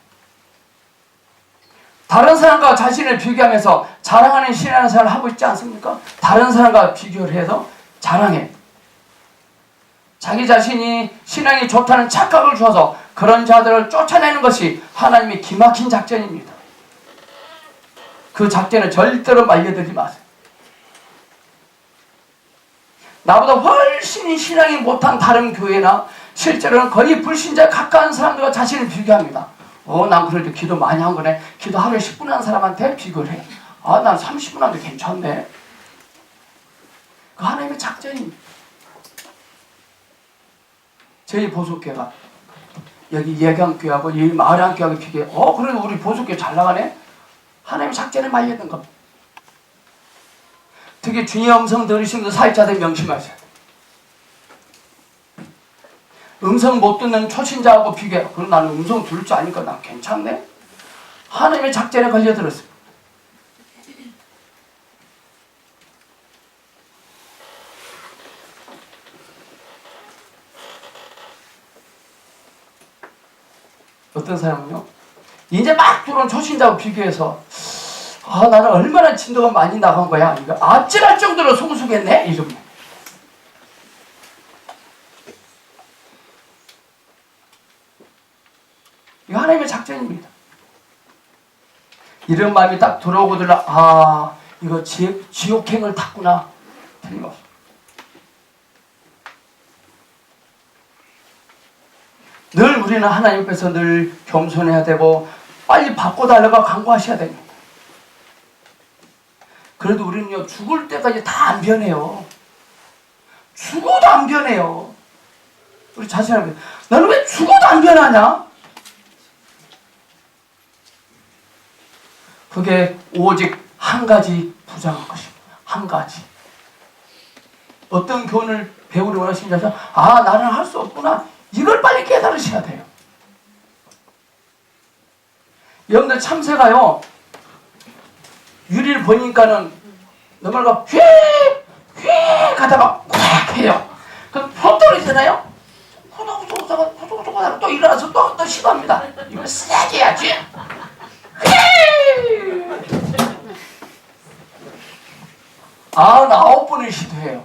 다른 사람과 자신을 비교하면서 자랑하는 신앙생활을 하고 있지 않습니까? 다른 사람과 비교를 해서 자랑해. 자기 자신이 신앙이 좋다는 착각을 주어서 그런 자들을 쫓아내는 것이 하나님의 기막힌 작전입니다. 그 작전에 절대로 말려들지 마세요. 나보다 훨씬 신앙이 못한 다른 교회나 실제로는 거의 불신자에 가까운 사람들과 자신을 비교합니다. 난 그래도 기도 많이 한 거네. 기도 하루에 10분 하는 사람한테 비교를 해. 난 30분 하는데 괜찮네. 그 하나님의 작전입니다. 저희 보석교회가 여기 예강교회하고 이 마을한교회하고 비교해. 그래도 우리 보석교회 잘 나가네. 하나님의 작전에 말려든 겁니다. 특히 주님의 음성 들으신 분 사역자들 명심하세요. 음성 못 듣는 초신자하고 비교해. 그럼 나는 음성 들을 줄 아니까 난 괜찮네. 하나님의 작전에 걸려들었어요. 어떤 사람은요, 이제 막 들어온 초신자하고 비교해서 나는 얼마나 진도가 많이 나간 거야. 이거 아찔할 정도로 성숙했네. 이러면. 이거 하나님의 작전입니다. 이런 마음이 딱 들어오고들 이거 지옥행을 탔구나. 틀림없어. 늘 우리는 하나님 앞에서 늘 겸손해야 되고 빨리 바꿔달라고 간구하셔야 됩니다. 그래도 우리는요, 죽을 때까지 다 안 변해요. 죽어도 안 변해요. 우리 자신한테, 너는 왜 죽어도 안 변하냐? 그게 오직 한 가지 부정한 것입니다. 한 가지. 어떤 교훈을 배우려고 하시는지 나는 할 수 없구나. 이걸 빨리 깨달으셔야 돼요. 여러분들 참새가요, 유리를 보니까는 너말가 휘 가다가 콱 해요. 그럼 푹 떨어지잖아요. 후덕후덕 하다가 또 일어나서 또 시도합니다. 이걸 세게 해야지. 나 9번을 시도해요.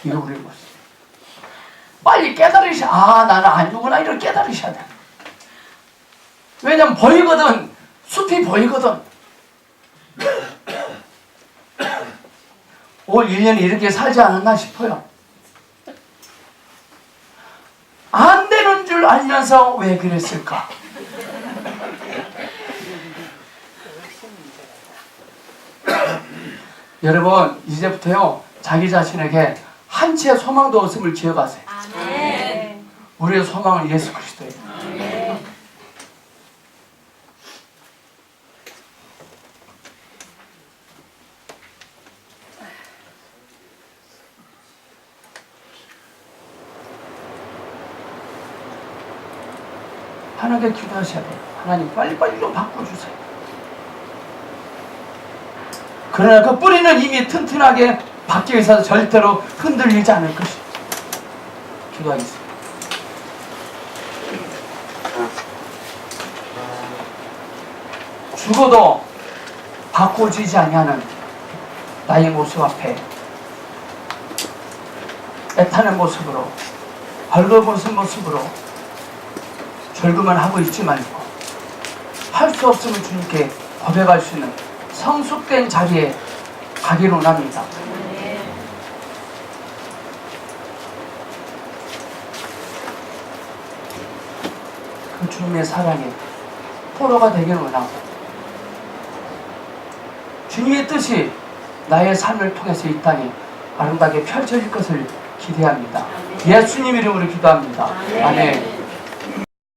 이거 우리 모습. 빨리 나는 아니구나. 이걸 깨달으셔야 돼. 왜냐면 보이거든. 숲이 보이거든. 올 1년이 이렇게 살지 않았나 싶어요. 안 되는 줄 알면서 왜 그랬을까? 여러분, 이제부터요, 자기 자신에게 한 채의 소망도 없음을 지어가세요. 아멘. 우리의 소망은 예수 그리스도예요. 아멘. 하나님께 기도하셔야 돼요. 하나님 빨리빨리 좀 바꿔주세요. 그러나 그 뿌리는 이미 튼튼하게 박혀 있어서 절대로 흔들리지 않을 것입니다. 기도하겠습니다. 죽어도 바꿔지지 아니하는 나의 모습 앞에 애타는 모습으로, 벌거벗은 모습으로 절규만 하고 있지 말고 할 수 없음을 주님께 고백할 수 있는 성숙된 자리에 가기를 원합니다. 그 주님의 사랑에 포로가 되기를 원하고 주님의 뜻이 나의 삶을 통해서 이 땅에 아름답게 펼쳐질 것을 기대합니다. 예수님 이름으로 기도합니다. 아멘.